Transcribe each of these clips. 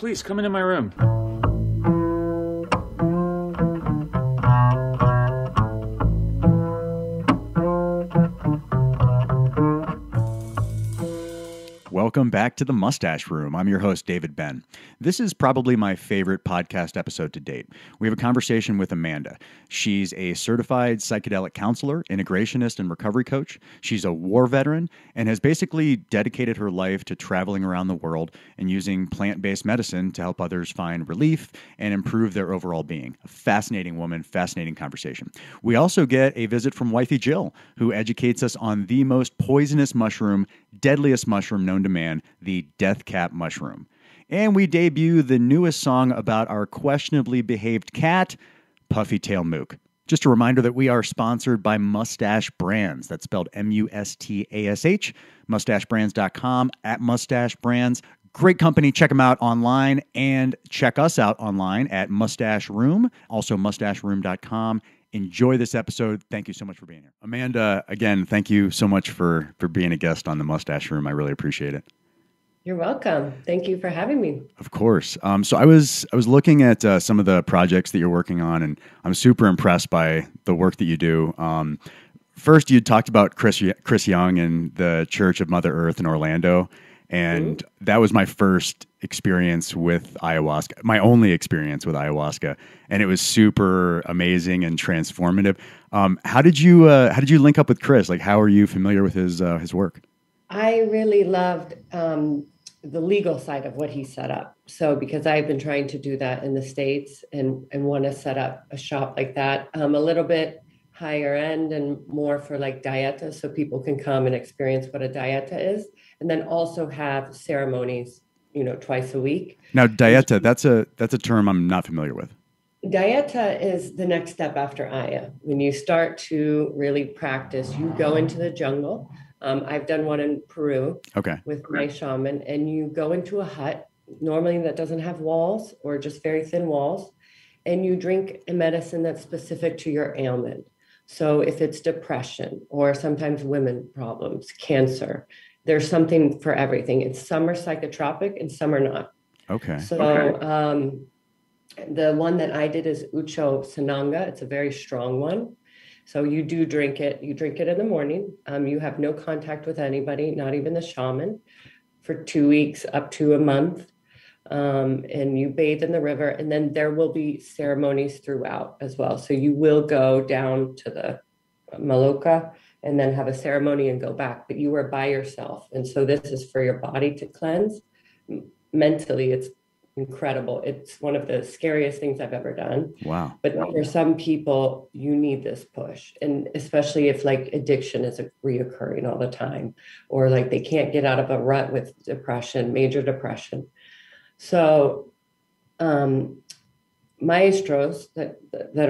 please come into my room. Welcome back to the MUstaSH Room. I'm your host, David Ben. This is probably my favorite podcast episode to date. We have a conversation with Amanda. She's a certified psychedelic counselor, integrationist, and recovery coach. She's a war veteran and has basically dedicated her life to traveling around the world and using plant-based medicine to help others find relief and improve their overall being. A fascinating woman, fascinating conversation. We also get a visit from Wifey Gill, who educates us on the most poisonous mushroom, deadliest mushroom known to man, the death cap mushroom. And we debut the newest song about our questionably behaved cat, Puffy Tail Mook. Just a reminder that we are sponsored by MUstaSH Brands. That's spelled M-U-S-T-A-S-H, MUstaSHbrands.com, at MUstaSH Brands. Great company. Check them out online and check us out online at MUstaSH Room, also MUstaSHroom.com. Enjoy this episode. Thank you so much for being here. Amanda, again, thank you so much for being a guest on the MUstaSH Room. I really appreciate it. You're welcome. Thank you for having me. Of course. So I was looking at some of the projects that you're working on, and I'm super impressed by the work that you do. First, you talked about Chris Young and the Church of Mother Earth in Orlando, and that was my first experience with ayahuasca, my only experience with ayahuasca, and it was super amazing and transformative. How did you link up with Chris? Like, how are you familiar with his work? I really loved the legal side of what he set up. So because I've been trying to do that in the States and want to set up a shop like that, a little bit higher end and more for like Dieta, so people can come and experience what a Dieta is, and then also have ceremonies, twice a week. Now, Dieta, that's a term I'm not familiar with. Dieta is the next step after Aya. When you start to really practice, you go into the jungle. I've done one in Peru with my shaman, and you go into a hut, normally that doesn't have walls or just very thin walls, and you drink a medicine that's specific to your ailment. So if it's depression or sometimes women problems, cancer, there's something for everything. And some are psychotropic and some are not. Okay. So the one that I did is ucho sinangag. It's a very strong one. So you do drink it. You drink it in the morning. You have no contact with anybody, not even the shaman, for 2 weeks up to a month. And you bathe in the river, and then there will be ceremonies throughout as well. So you will go down to the Maloca and then have a ceremony and go back, but you are by yourself. And so this is for your body to cleanse. Mentally, it's incredible. It's one of the scariest things I've ever done. Wow. But for some people, you need this push. And especially if like addiction is reoccurring all the time, or like they can't get out of a rut with depression, major depression. So maestros that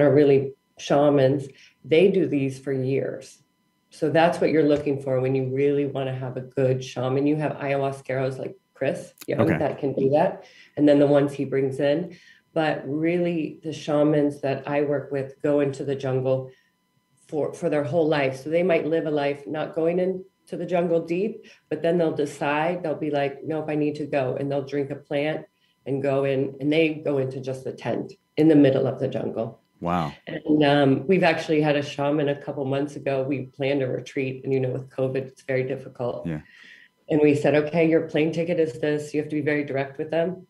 are really shamans, they do these for years. So that's what you're looking for when you really want to have a good shaman. You have Iowa Skaros like Chris Young that can do that. And then the ones he brings in. But really the shamans that I work with go into the jungle for their whole life. So they might live a life not going into the jungle deep, but then they'll decide, they'll be like, nope, I need to go. And they'll drink a plant and go in, and they go into just the tent in the middle of the jungle. Wow. And we've actually had a shaman a couple months ago. We planned a retreat, and with COVID, it's very difficult. Yeah. And we said, okay, your plane ticket is this. You have to be very direct with them.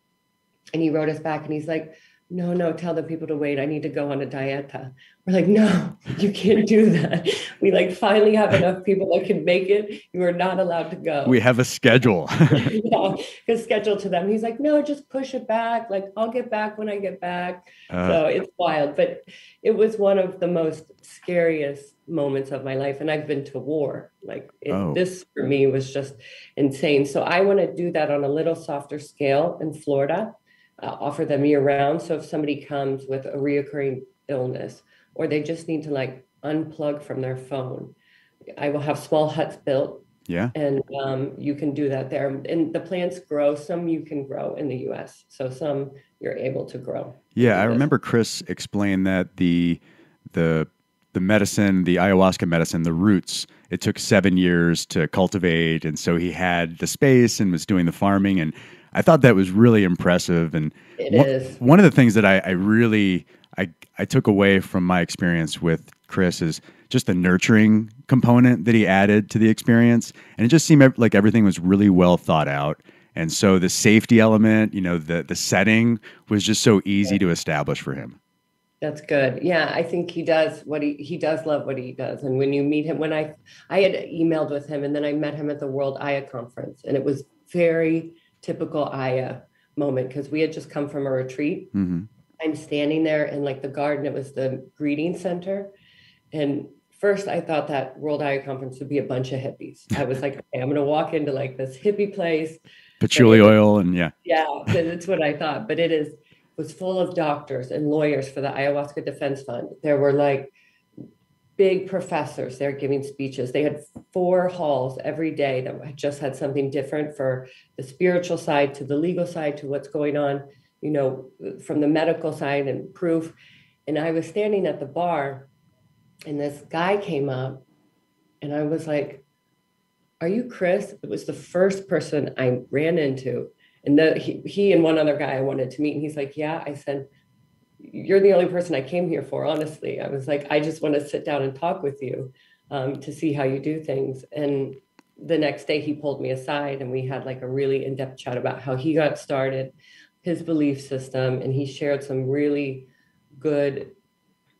And he wrote us back and he's like, no, tell the people to wait. I need to go on a Dieta. We're like, no, you can't do that. We finally have enough people that can make it. You are not allowed to go. We have a schedule. Yeah, because schedule to them. He's like, no, just push it back. I'll get back when I get back. So it's wild. But it was one of the most scariest moments of my life. And I've been to war. This for me was just insane. So I want to do that on a little softer scale in Florida. Offer them year round. So if somebody comes with a reoccurring illness, or they just need to unplug from their phone, I will have small huts built. Yeah. And you can do that there. And the plants grow. Some you can grow in the US. So some you're able to grow. Yeah. I remember Chris explained that the medicine, the ayahuasca medicine, the roots, it took 7 years to cultivate. And so he had the space and was doing the farming. And I thought that was really impressive. And It is. one of the things that I really I took away from my experience with Chris is just the nurturing component that he added to the experience. And it just seemed like everything was really well thought out. And so the safety element, you know, the setting was just so easy to establish for him. That's good. Yeah, I think he does what he does love what he does. And when you meet him, when I had emailed with him, and then I met him at the World Aya conference, and it was very typical Aya moment because we had just come from a retreat. Mm-hmm. I'm standing there in like the garden. It was the greeting center, and first I thought that World Aya conference would be a bunch of hippies. I was like, okay, I'm going to walk into like this hippie place, patchouli oil, and yeah, that's what I thought. But it was full of doctors and lawyers for the Ayahuasca Defense Fund. There were like big professors there giving speeches. They had 4 halls every day that just had something different for the spiritual side to the legal side to what's going on, you know, from the medical side and proof. And I was standing at the bar and this guy came up and I was like, "Are you Chris?" It was the first person I ran into. And he and one other guy I wanted to meet. And he's like, "Yeah." I said, "You're the only person I came here for, honestly." I was like, "I just want to sit down and talk with you to see how you do things." And the next day he pulled me aside and we had like a really in-depth chat about how he got started, his belief system. And he shared some really good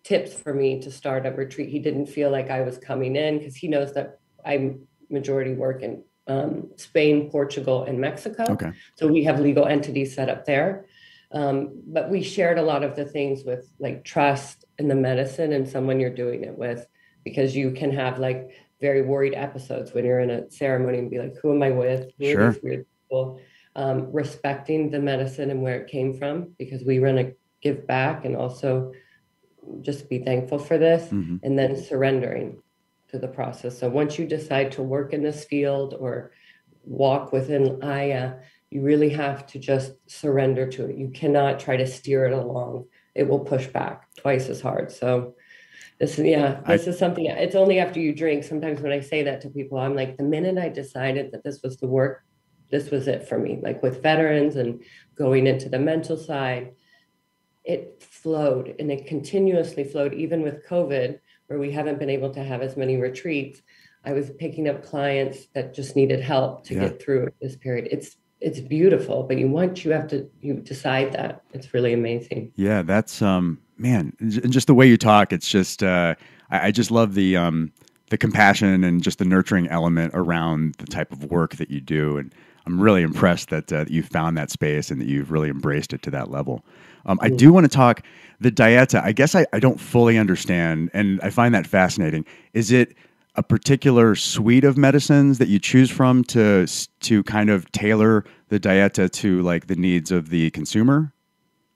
tips for me to start a retreat. He didn't feel like I was coming in because he knows that I'm majority work in Spain, Portugal, and Mexico. Okay. So we have legal entities set up there. But we shared a lot of the things with like trust in the medicine and someone you're doing it with, because you can have like very worried episodes when you're in a ceremony and be like, who am I with? Who Sure. are these weird people? Respecting the medicine and where it came from, because we want to give back and also just be thankful for this, Mm-hmm. and then surrendering to the process. So once you decide to work in this field or walk within Aya, you really have to just surrender to it. You cannot try to steer it along. It will push back twice as hard. So this is something, it's only after you drink. Sometimes when I say that to people, I'm like, the minute I decided that this was the work, this was it for me. Like with veterans and going into the mental side, it flowed and it continuously flowed, even with COVID, where we haven't been able to have as many retreats. I was picking up clients that just needed help to get through this period. It's beautiful, but you decide that. It's really amazing. Yeah, that's man, and just the way you talk, it's just I just love the compassion and just the nurturing element around the type of work that you do, and I'm really impressed that you found that space and that you've really embraced it to that level. I do want to talk the Dieta. I guess I don't fully understand, and I find that fascinating. Is it a particular suite of medicines that you choose from to kind of tailor the Dieta to like the needs of the consumer?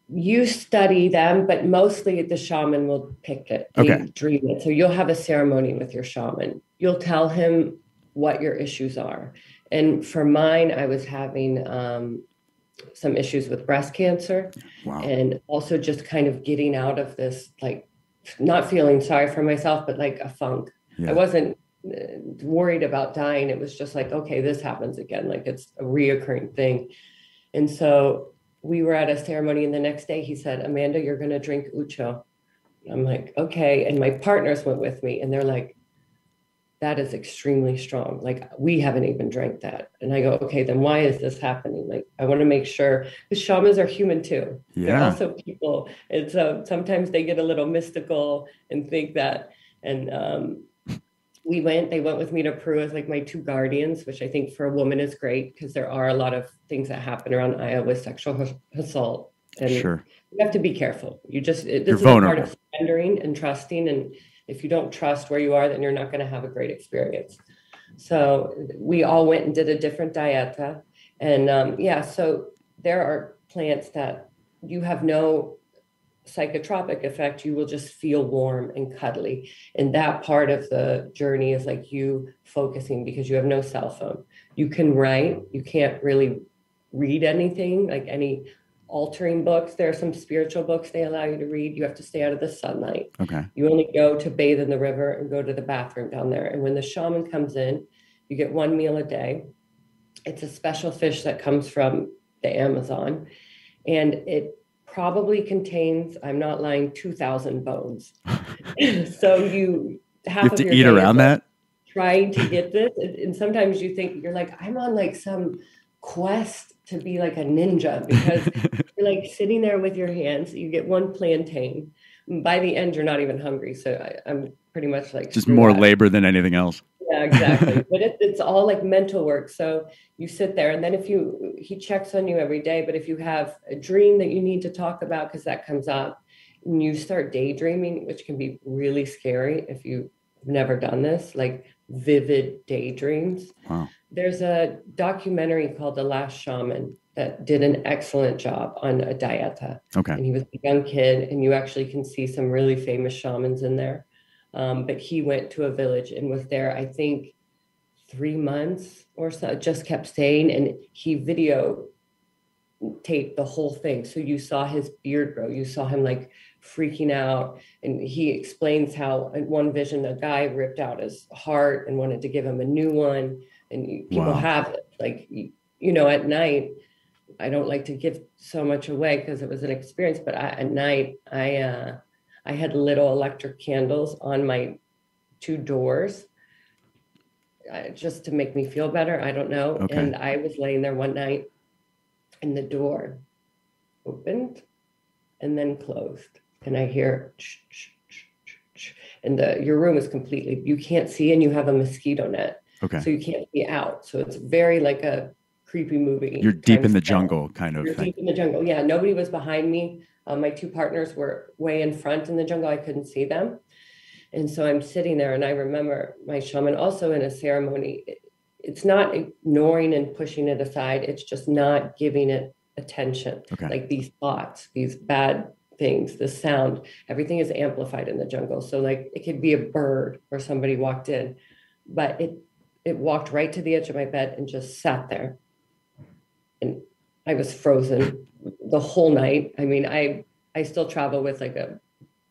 You study them, but mostly the shaman will pick it. They dream it. So you'll have a ceremony with your shaman. You'll tell him what your issues are. And for mine, I was having some issues with breast cancer. Wow. And also just kind of getting out of this, like not feeling sorry for myself, but like a funk. Yeah. I wasn't worried about dying. It was just like, okay, this happens again. Like it's a reoccurring thing. And so we were at a ceremony and the next day he said, "Amanda, you're going to drink ucho." I'm like, okay. And my partners went with me and they're like, "That is extremely strong. Like we haven't even drank that." And I go, okay, then why is this happening? Like, I want to make sure, because shamans are human too. Yeah. They're also people. And so sometimes they get a little mystical and think that, and they went with me to Peru as like my 2 guardians, which I think for a woman is great because there are a lot of things that happen around Iowa with sexual assault. And Sure. you have to be careful. This is vulnerable. a part of surrendering and trusting. And if you don't trust where you are, then you're not going to have a great experience. So we all went and did a different dieta. And so there are plants that you have no psychotropic effect. You will just feel warm and cuddly. And that part of the journey is like you focusing because you have no cell phone. You can write. You can't really read anything, like any altering books. There are some spiritual books they allow you to read. You have to stay out of the sunlight. Okay. You only go to bathe in the river and go to the bathroom down there. And when the shaman comes in, you get 1 meal a day. It's a special fish that comes from the Amazon. And it probably contains, I'm not lying, 2,000 bones. So you have to eat around that, trying to get this. And sometimes you think, you're like, I'm on like some quest to be like a ninja, because you're like sitting there with your hands, you get one plantain. By the end, you're not even hungry. So I'm pretty much like just more labor than anything else. Yeah, exactly. But it's all like mental work. So you sit there, and then he checks on you every day. But if you have a dream that you need to talk about, because that comes up, and you start daydreaming, which can be really scary if you've never done this, like vivid daydreams. Wow. There's a documentary called The Last Shaman that did an excellent job on a Dieta. Okay. And he was a young kid, and you actually can see some really famous shamans in there. But he went to a village and was there, I think, 3 months or so, just kept staying, and he videotaped the whole thing. So you saw his beard grow. You saw him like freaking out. And he explains how in one vision, a guy ripped out his heart and wanted to give him a new one. And people have it. Like, at night, I don't like to give so much away because it was an experience, but at night, I had little electric candles on my 2 doors just to make me feel better. I don't know. Okay. And I was laying there one night and the door opened and then closed. And I hear, and your room is completely, you can't see, and you have a mosquito net. Okay. So you can't see out. So it's very like a creepy movie. You're deep in the jungle kind of You're thing. deep in the jungle. Yeah. Nobody was behind me. My 2 partners were way in front in the jungle. I couldn't see them. And so I'm sitting there, and I remember my shaman also in a ceremony. It's not ignoring and pushing it aside. It's just not giving it attention. Okay. Like these thoughts, these bad things, the sound, everything is amplified in the jungle. So like it could be a bird or somebody walked in, but it walked right to the edge of my bed and just sat there. And I was frozen the whole night. I mean, I still travel with like a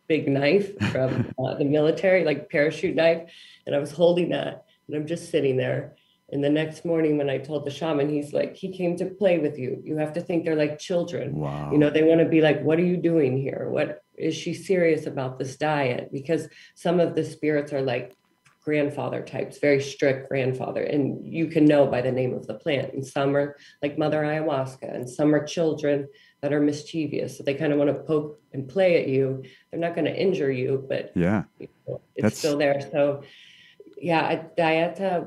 big knife from the military, like parachute knife. And I was holding that, and I'm just sitting there. And the next morning when I told the shaman, he's like, he came to play with you. You have to think they're like children. Wow. They want to be like, what are you doing here? What is she serious about this diet? Because some of the spirits are like grandfather types, very strict grandfather, and you can know by the name of the plant. And some are like Mother Ayahuasca, and some are children that are mischievous. So they kind of want to poke and play at you. They're not going to injure you, but yeah, it's still there. So yeah, at Dieta,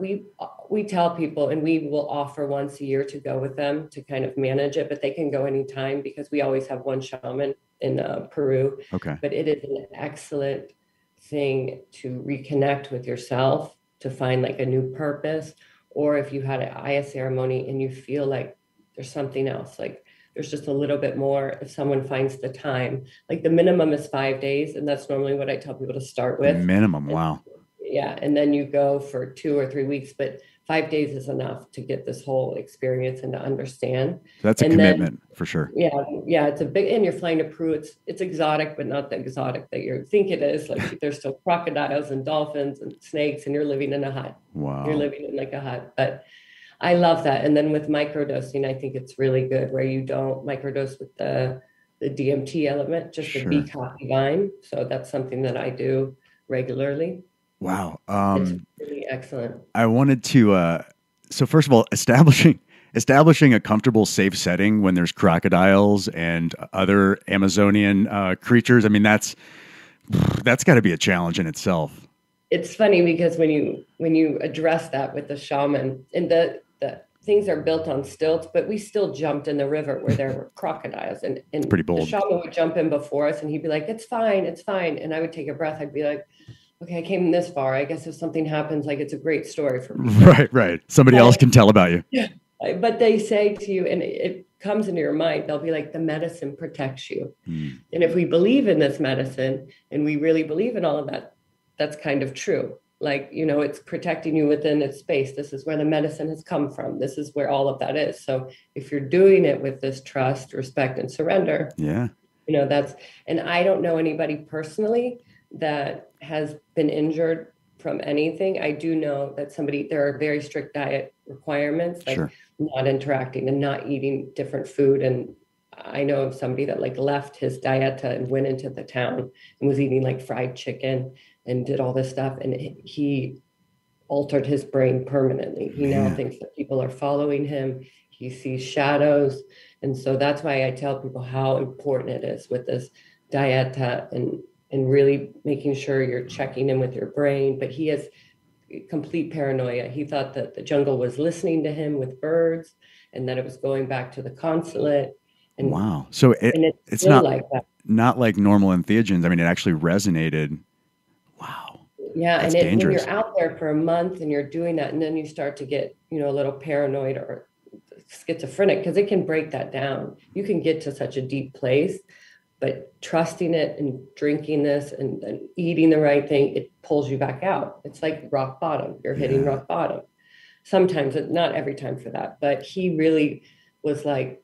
we tell people, and we will offer once a year to go with them to kind of manage it, but they can go anytime because we always have one shaman in Peru. Okay. But it is an excellent thing to reconnect with yourself, to find like a new purpose. Or if you had an Aya ceremony and you feel like there's something else, like there's just a little bit more, if someone finds the time, like the minimum is 5 days. And that's normally what I tell people to start with. Minimum. Wow. Yeah. And then you go for 2 or 3 weeks, but 5 days is enough to get this whole experience and to understand. That's a commitment for sure. Yeah. Yeah. It's a big, and you're flying to Peru. It's exotic, but not the exotic that you think it is. Like there's still crocodiles and dolphins and snakes, and you're living in a hut. Wow. You're living in like a hut, but I love that. And then with microdosing, I think it's really good where you don't microdose with the DMT element, just the bee coffee vine. So that's something that I do regularly. Wow. It's really excellent. I wanted to, so first of all, establishing a comfortable, safe setting when there's crocodiles and other Amazonian creatures. I mean, that's got to be a challenge in itself. It's funny because when you address that with the shaman, and the things are built on stilts, but we still jumped in the river where there were crocodiles, and pretty bold. The shaman would jump in before us, and he'd be like, "It's fine, it's fine," and I would take a breath. I'd be like, okay, I came this far. I guess if something happens, like it's a great story for me. Right. Somebody else can tell about you. Yeah. But they say to you, and it comes into your mind, they'll be like, the medicine protects you. Mm. And if we believe in this medicine and we really believe in all of that, that's kind of true. Like, it's protecting you within its space. This is where the medicine has come from. This is where all of that is. So if you're doing it with this trust, respect, and surrender, and I don't know anybody personally that has been injured from anything. I do know that there are very strict diet requirements. Like not interacting and not eating different food. And I know of somebody that like left his Dieta and went into the town and was eating like fried chicken and did all this stuff. And he altered his brain permanently. He now thinks that people are following him. He sees shadows. And so that's why I tell people how important it is with this Dieta and really making sure you're checking in with your brain. But he has complete paranoia. He thought that the jungle was listening to him with birds and that it was going back to the consulate. And, wow. So it's not like that. Not like normal entheogens. I mean, it actually resonated. Wow. Yeah. That's and when you're out there for a month and you're doing that, and then you start to get, you know, a little paranoid or schizophrenic, because it can break that down. You can get to such a deep place, but trusting it and drinking this and eating the right thing, it pulls you back out. It's like rock bottom. You're hitting rock bottom. Sometimes, not every time for that, but he really was like,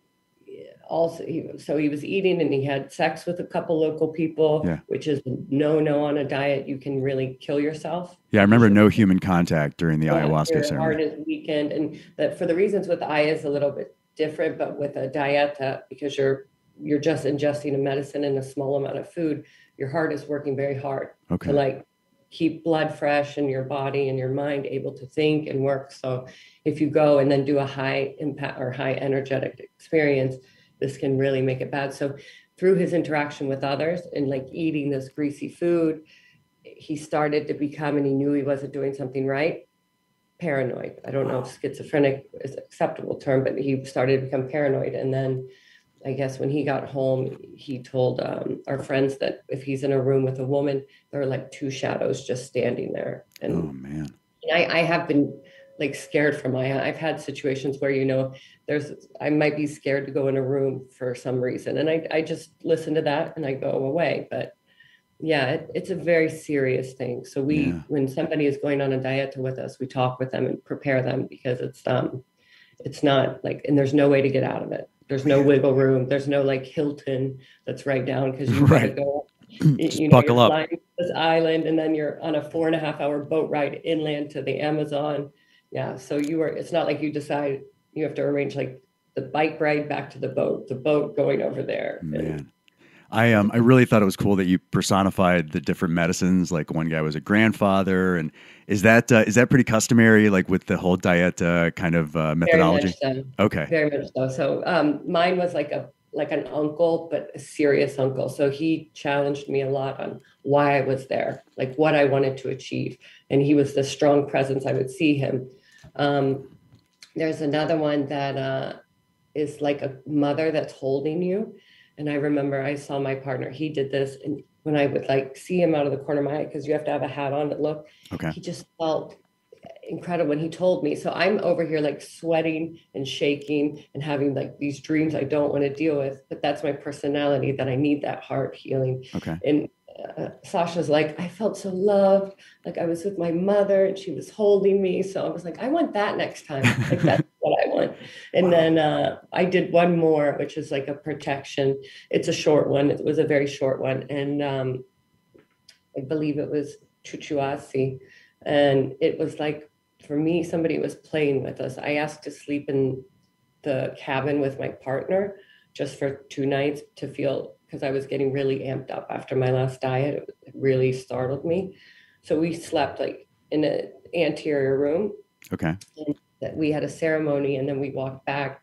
also, he was eating and he had sex with a couple local people, which is no on a diet. You can really kill yourself. Yeah, I remember no human contact during the ayahuasca ceremony. Heart is weakened, and that for the reasons with Aya is a little bit different, but with a Dieta, because you're just ingesting a medicine and a small amount of food, your heart is working very hard to like keep blood fresh in your body and your mind able to think and work. So if you go and then do a high impact or high energetic experience, this can really make it bad. So through his interaction with others and like eating this greasy food, he started to become, and he knew he wasn't doing something right, paranoid. I don't know if schizophrenic is an acceptable term, but he started to become paranoid. And then I guess when he got home, he told our friends that if he's in a room with a woman, there are like two shadows just standing there. And oh man, I have been like scared for I've had situations where, you know, I might be scared to go in a room for some reason. And I just listen to that and I go away. But yeah, it's a very serious thing. So when somebody is going on a diet with us, we talk with them and prepare them, because it's not like, and there's no way to get out of it. There's no wiggle room. There's no like Hilton that's right down, because you gotta go. You know, buckle you're up. flying to this island, and then you're on a 4.5-hour boat ride inland to the Amazon. Yeah, so it's not like you decide you have to arrange like the bike ride back to the boat going over there. Man. I really thought it was cool that you personified the different medicines. Like one guy was a grandfather, and is that pretty customary, like with the whole diet kind of methodology? Very much so. Okay, very much so. So mine was like an uncle, but a serious uncle. So he challenged me a lot on why I was there, like what I wanted to achieve, and he was the strong presence. I would see him. There's another one that is like a mother that's holding you. And I remember I saw my partner, he did this. And when I would like see him out of the corner of my eye, because you have to have a hat on to look, he just felt incredible when he told me. So I'm over here like sweating and shaking and having like these dreams I don't want to deal with. But that's my personality, that I need that heart healing. And Sasha's like, I felt so loved. Like I was with my mother and she was holding me. So I was like, I want that next time. Like that's what I want. And then I did one more, which is like a protection. It's a short one. It was a very short one. And I believe it was Chuchuasi. And it was like, for me, somebody was playing with us. I asked to sleep in the cabin with my partner just for 2 nights to feel, because I was getting really amped up after my last diet. It really startled me. So we slept like in an anterior room. Okay. And that we had a ceremony, and then we walked back.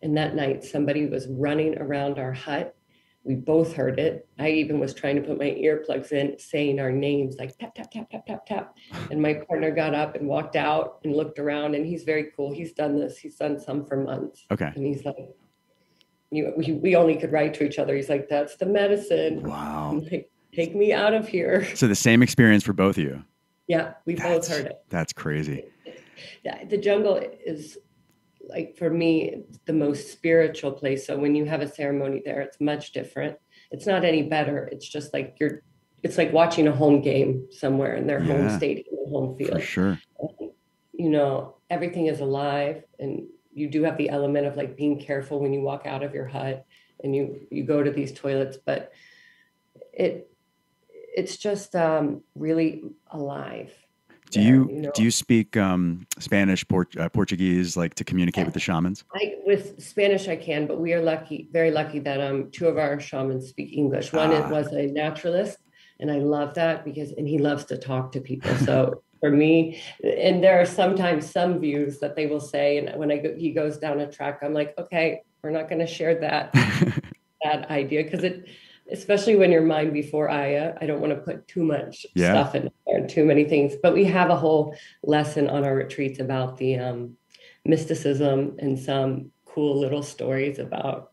And that night, somebody was running around our hut. We both heard it. I even was trying to put my earplugs in, saying our names, like tap, tap, tap, tap, tap, tap. And my partner got up and walked out and looked around, and he's very cool. He's done this. He's done some for months. Okay. And he's like, we only could write to each other. He's like, that's the medicine. Wow. Like, take me out of here. So the same experience for both of you. Yeah, we both heard it. That's crazy. The jungle is, like, for me, the most spiritual place. So when you have a ceremony there, it's much different. It's not any better. It's just like it's like watching a home game somewhere in their home stadium, home field. For sure. You know, everything is alive, and you do have the element of like being careful when you walk out of your hut and you go to these toilets, but it's just really alive. Do there, you do you speak Spanish, Portuguese, like to communicate with the shamans? With Spanish I can, but we are lucky, very lucky that two of our shamans speak English. One was a naturalist, and I love that and he loves to talk to people. So for me, and there are sometimes some views that they will say, and when he goes down a track, I'm like, okay, we're not going to share that idea, because especially when you're mind before Aya, I don't want to put too much stuff in there, too many things. But we have a whole lesson on our retreats about the mysticism and some cool little stories about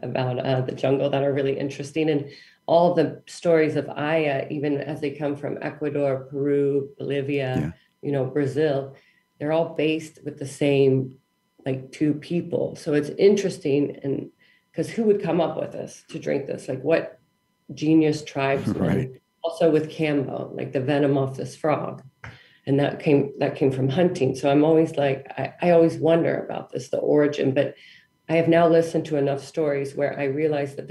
the jungle that are really interesting. And all the stories of Aya, even as they come from Ecuador, Peru, Bolivia, Brazil, they're all based with the same like two people. So it's interesting, and because who would come up with this to drink this? Like what genius tribesmen? Right. Also with Cambo, like the venom off this frog. And that came from hunting. So I'm always like, I always wonder about this, the origin, but I have now listened to enough stories where I realize that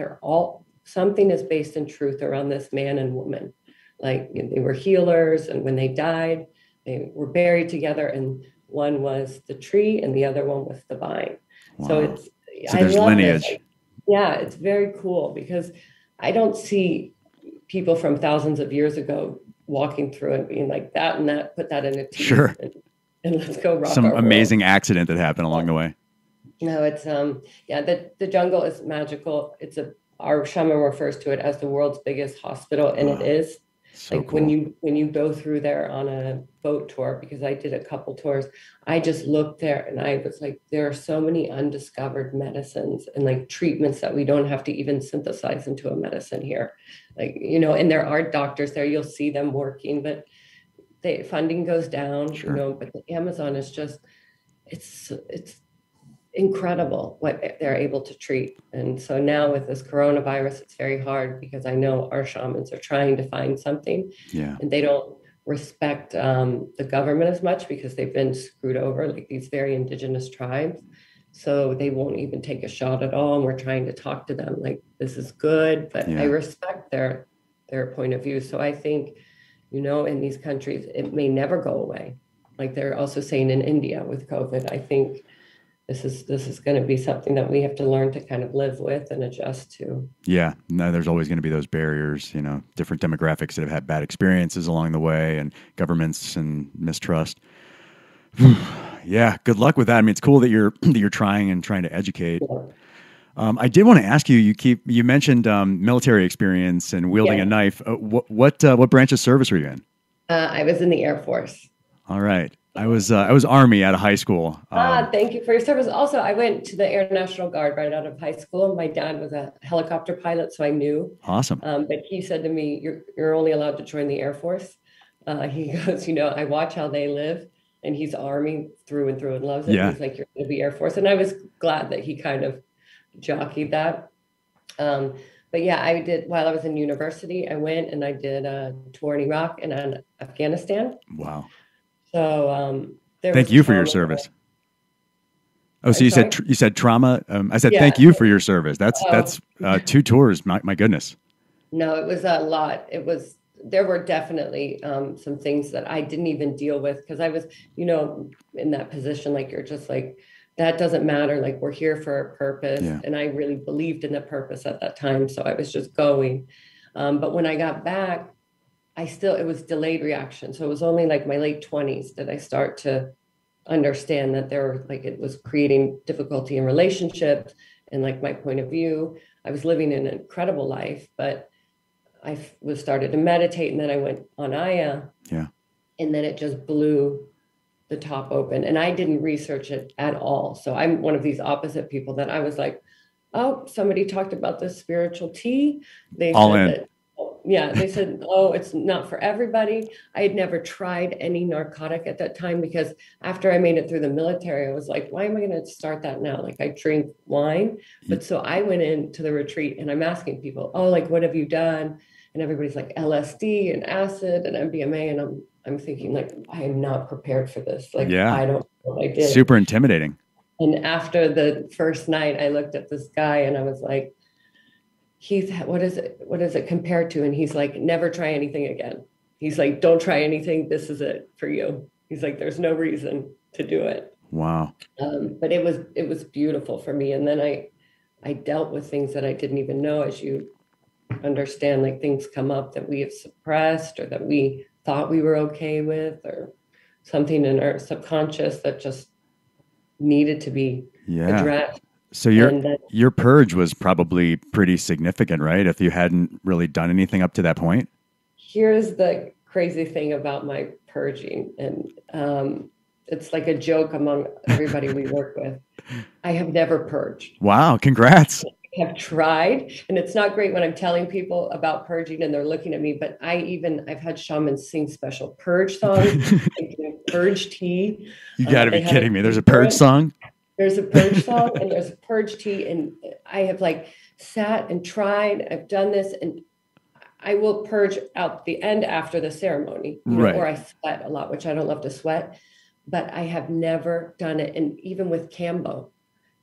something is based in truth around this man and woman. Like they were healers, and when they died, they were buried together, and one was the tree and the other one was the vine. Wow. So there's lineage. It's very cool, because I don't see people from thousands of years ago walking through and being like that and that, put that in a tea. Sure. And let's go rock some our amazing world. accident that happened along the way. No, it's the jungle is magical. Our shaman refers to it as the world's biggest hospital, and it is. So like cool. when you go through there on a boat tour, because I did a couple tours, I just looked there and I was like, there are so many undiscovered medicines and like treatments that we don't have to even synthesize into a medicine here. Like, and there are doctors there, you'll see them working, but funding goes down, Sure. but the Amazon is just, it's incredible what they're able to treat. And so now with this coronavirus, it's very hard, because I know our shamans are trying to find something, and they don't respect the government as much, because they've been screwed over, like these very indigenous tribes. So they won't even take a shot at all. And we're trying to talk to them like, this is good, but I respect their point of view. So I think, in these countries, it may never go away. Like they're also saying in India with COVID, I think this is going to be something that we have to learn to kind of live with and adjust to. Yeah. No, there's always going to be those barriers, different demographics that have had bad experiences along the way, and governments and mistrust. Yeah. Good luck with that. I mean, it's cool that you're trying to educate. Yeah. I did want to ask you, you mentioned military experience and wielding a knife. What branch of service were you in? I was in the Air Force. All right. I was Army out of high school. Thank you for your service. Also, I went to the Air National Guard right out of high school. My dad was a helicopter pilot, so I knew. Awesome. But he said to me, "You're only allowed to join the Air Force." He goes, I watch how they live, and he's Army through and through and loves it. Yeah. He's like, "You're going to be Air Force," and I was glad that he kind of jockeyed that. But yeah, I did, while I was in university, I went and I did a tour in Iraq and Afghanistan. Wow. So thank you for your service. Oh, so you said trauma. I said thank you for your service. That's 2 tours. My goodness. No, it was a lot. There were definitely some things that I didn't even deal with, because I was, in that position, like you're just like, that doesn't matter. Like, we're here for a purpose. Yeah. And I really believed in the purpose at that time. So I was just going. But when I got back, it was delayed reaction. So it was only like my late 20s that I start to understand that it was creating difficulty in relationships and like my point of view. I was living an incredible life, but I started to meditate, and then I went on Aya. Yeah. And then it just blew the top open, and I didn't research it at all. So I'm one of these opposite people that I was like, oh, somebody talked about this spiritual tea. They said, oh, it's not for everybody. I had never tried any narcotic at that time, because after I made it through the military, I was like, why am I going to start that now? Like, I drink wine. But so I went into the retreat and I'm asking people, oh, like, what have you done? And everybody's like LSD and acid and MDMA. And I'm thinking, like, I am not prepared for this. Like, I don't know what I did. Super intimidating. And after the first night, I looked at this guy and I was like, Heath, what is it compared to? And he's like, never try anything again. He's like, don't try anything. This is it for you. He's like, there's no reason to do it. Wow. But it was beautiful for me. And then I dealt with things that I didn't even know, as you understand, like things come up that we have suppressed or that we thought we were okay with, or something in our subconscious that just needed to be addressed. So your purge was probably pretty significant, right? If you hadn't really done anything up to that point. Here's the crazy thing about my purging, and it's like a joke among everybody we work with. I have never purged. Wow, congrats. I have tried, and it's not great when I'm telling people about purging and they're looking at me, but I've had shamans sing special purge songs, purge tea. You got to be kidding me. There's a purge song? There's a purge song and there's a purge tea, and I have like sat and tried. I've done this, and I will purge out the end after the ceremony, right. Or I sweat a lot, which I don't love to sweat, but I have never done it. And even with Cambo,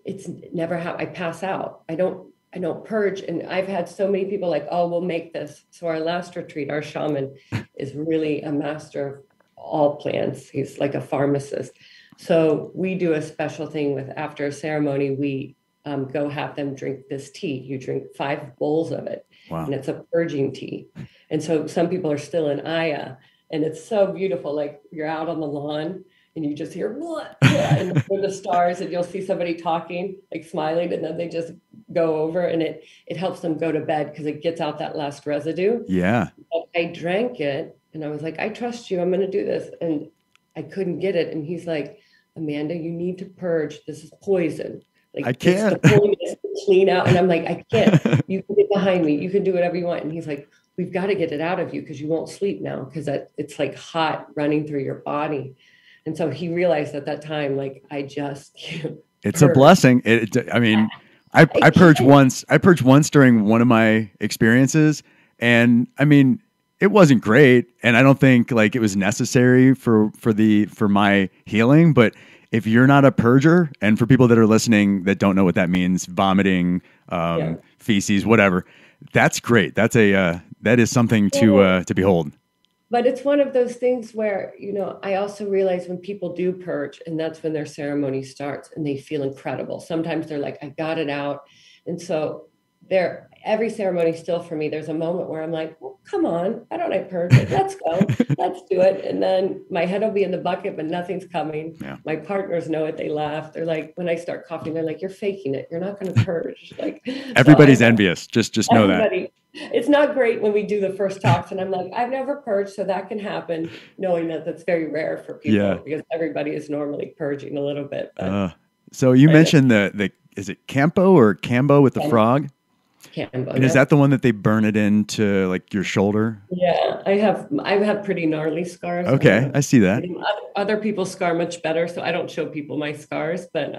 it's never how I pass out. I don't purge. And I've had so many people like, oh, we'll make this. So our last retreat, our shaman is really a master of all plants. He's like a pharmacist. So we do a special thing with, after a ceremony, we go have them drink this tea. You drink 5 bowls of it. Wow. And it's a purging tea. And so some people are still in Aya, and it's so beautiful. Like you're out on the lawn and you just hear blah, blah, and the stars, and you'll see somebody talking, like smiling, and then they just go over, and it helps them go to bed because it gets out that last residue. Yeah. But I drank it and I was like, I trust you. I'm going to do this. And I couldn't get it. And he's like, Amanda, you need to purge. This is poison. Like, I can't. The point is to clean out. And I'm like, I can't. You can get behind me. You can do whatever you want. And he's like, we've got to get it out of you because you won't sleep now, because it's like hot running through your body. And so he realized at that time, like, I just can't. It's purge. A blessing. I purged once. I purged once during one of my experiences, and I mean, it wasn't great, and I don't think like it was necessary for my healing. But if you're not a purger, and for people that are listening that don't know what that means, vomiting, feces, whatever, that's great. That is something to behold. But it's one of those things where, I also realize when people do purge, and that's when their ceremony starts, and they feel incredible. Sometimes they're like, I got it out. And so every ceremony still for me, there's a moment where I'm like, well, come on, why don't I purge it? Let's go. Let's do it. And then my head will be in the bucket, but nothing's coming. Yeah. My partners know it. They laugh. They're like, when I start coughing, they're like, you're faking it. You're not going to purge. Like, everybody's envious. Just know that. It's not great when we do the first talks and I'm like, I've never purged, so that can happen, knowing that that's very rare for people because everybody is normally purging a little bit. So you mentioned is it Campo or Cambo with the frog? Cambo. And is that the one that they burn it into like your shoulder? Yeah, I have pretty gnarly scars. Okay, I see that. Other people's scar much better, so I don't show people my scars, but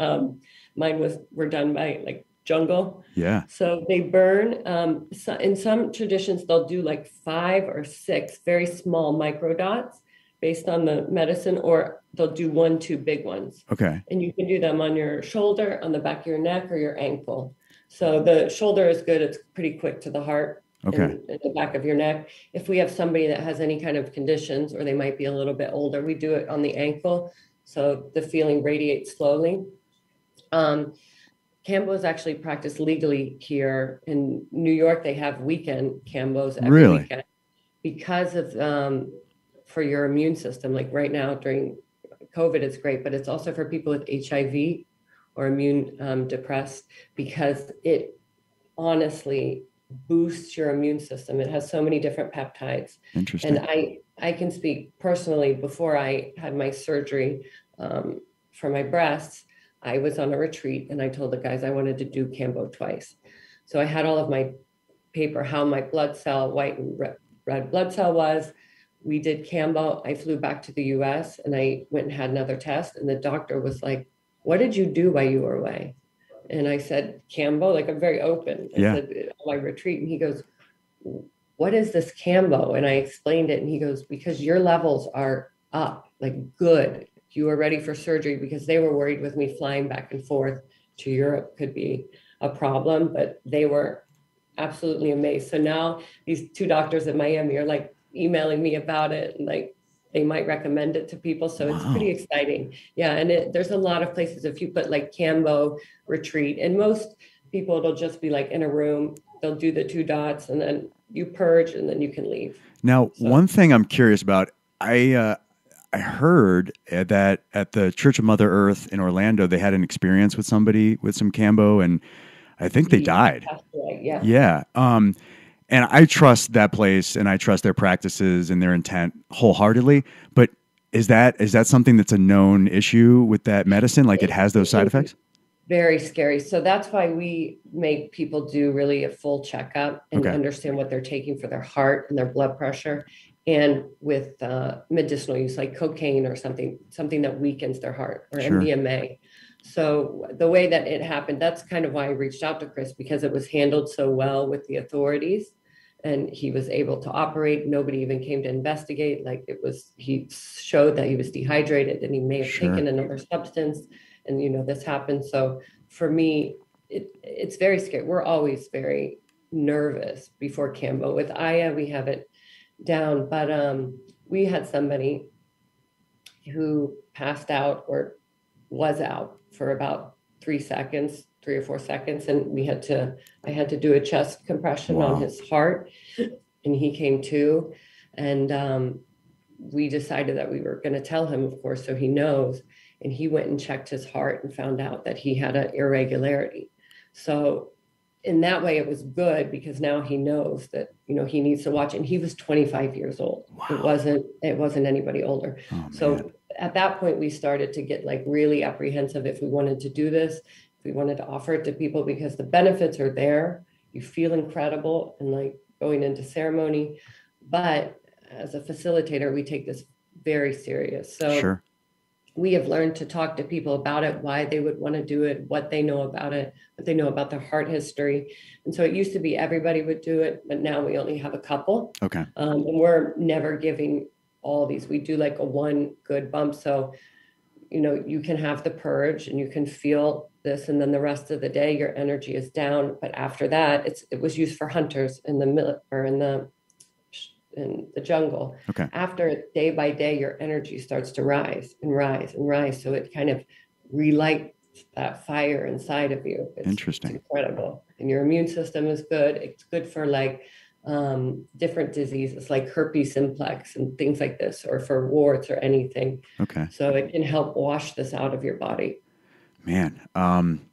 mine were done by like jungle. Yeah. So they burn. So in some traditions, they'll do like 5 or 6 very small micro dots based on the medicine, or they'll do 1, 2 big ones. Okay. And you can do them on your shoulder, on the back of your neck, or your ankle. So the shoulder is good. It's pretty quick to the heart. Okay. At the back of your neck. If we have somebody that has any kind of conditions, or they might be a little bit older, we do it on the ankle. So the feeling radiates slowly. Cambo is actually practiced legally here in New York. They have weekend Cambos every weekend because of for your immune system. Like right now during COVID, it's great, but it's also for people with HIV or immune depressed, because it honestly boosts your immune system. It has so many different peptides. Interesting. And I can speak personally. Before I had my surgery for my breasts, I was on a retreat and I told the guys I wanted to do Cambo twice. So I had all of my paper, how my blood cell, white and red blood cell was. We did Cambo. I flew back to the US and I went and had another test. And the doctor was like, what did you do while you were away? And I said, Cambo, like I'm very open. I said, my retreat. And he goes, what is this Cambo? And I explained it. And he goes, because your levels are up, like good. You were ready for surgery, because they were worried with me flying back and forth to Europe could be a problem, but they were absolutely amazed. So now these 2 doctors in Miami are like, emailing me about it, and like they might recommend it to people. So it's pretty exciting. Yeah. And there's a lot of places, if you put like Cambo retreat, and most people, it'll just be like in a room, they'll do the 2 dots and then you purge and then you can leave. Now, one thing I'm curious about, I heard that at the Church of Mother Earth in Orlando, they had an experience with somebody with some Cambo, and I think they died. Yeah. Yeah. And I trust that place, and I trust their practices and their intent wholeheartedly. But is that something that's a known issue with that medicine? Like it has those side effects? Very scary. So that's why we make people do really a full checkup and understand what they're taking for their heart and their blood pressure, and with medicinal use like cocaine or something that weakens their heart, or MDMA. So the way that it happened, that's kind of why I reached out to Chris, because it was handled so well with the authorities and he was able to operate. Nobody even came to investigate. Like he showed that he was dehydrated and he may have taken another substance, and this happened. So for me, it's very scary. We're always very nervous before Cambo. With Aya, we have it down, but we had somebody who passed out or was out for about 3 or 4 seconds, and I had to do a chest compression on his heart, and he came to, and we decided that we were going to tell him, of course, so he knows. And he went and checked his heart and found out that he had an irregularity. So in that way, it was good, because now he knows that, he needs to watch. And he was 25 years old. Wow. It wasn't anybody older. Oh, so at that point, we started to get like really apprehensive if we wanted to do this, if we wanted to offer it to people, because the benefits are there. You feel incredible and like going into ceremony. But as a facilitator, we take this very serious. So we have learned to talk to people about it, why they would want to do it, what they know about it, what they know about their heart history. And so it used to be everybody would do it, but now we only have a couple. Okay. And we're never giving all these. We do like a one good bump. So, you can have the purge and you can feel this, and then the rest of the day, your energy is down. But after that, it was used for hunters in the jungle. Okay. After day by day, your energy starts to rise and rise and rise. So it kind of relights that fire inside of you. Interesting. It's incredible. And your immune system is good. It's good for like different diseases like herpes simplex and things like this, or for warts or anything. Okay. So it can help wash this out of your body. Man.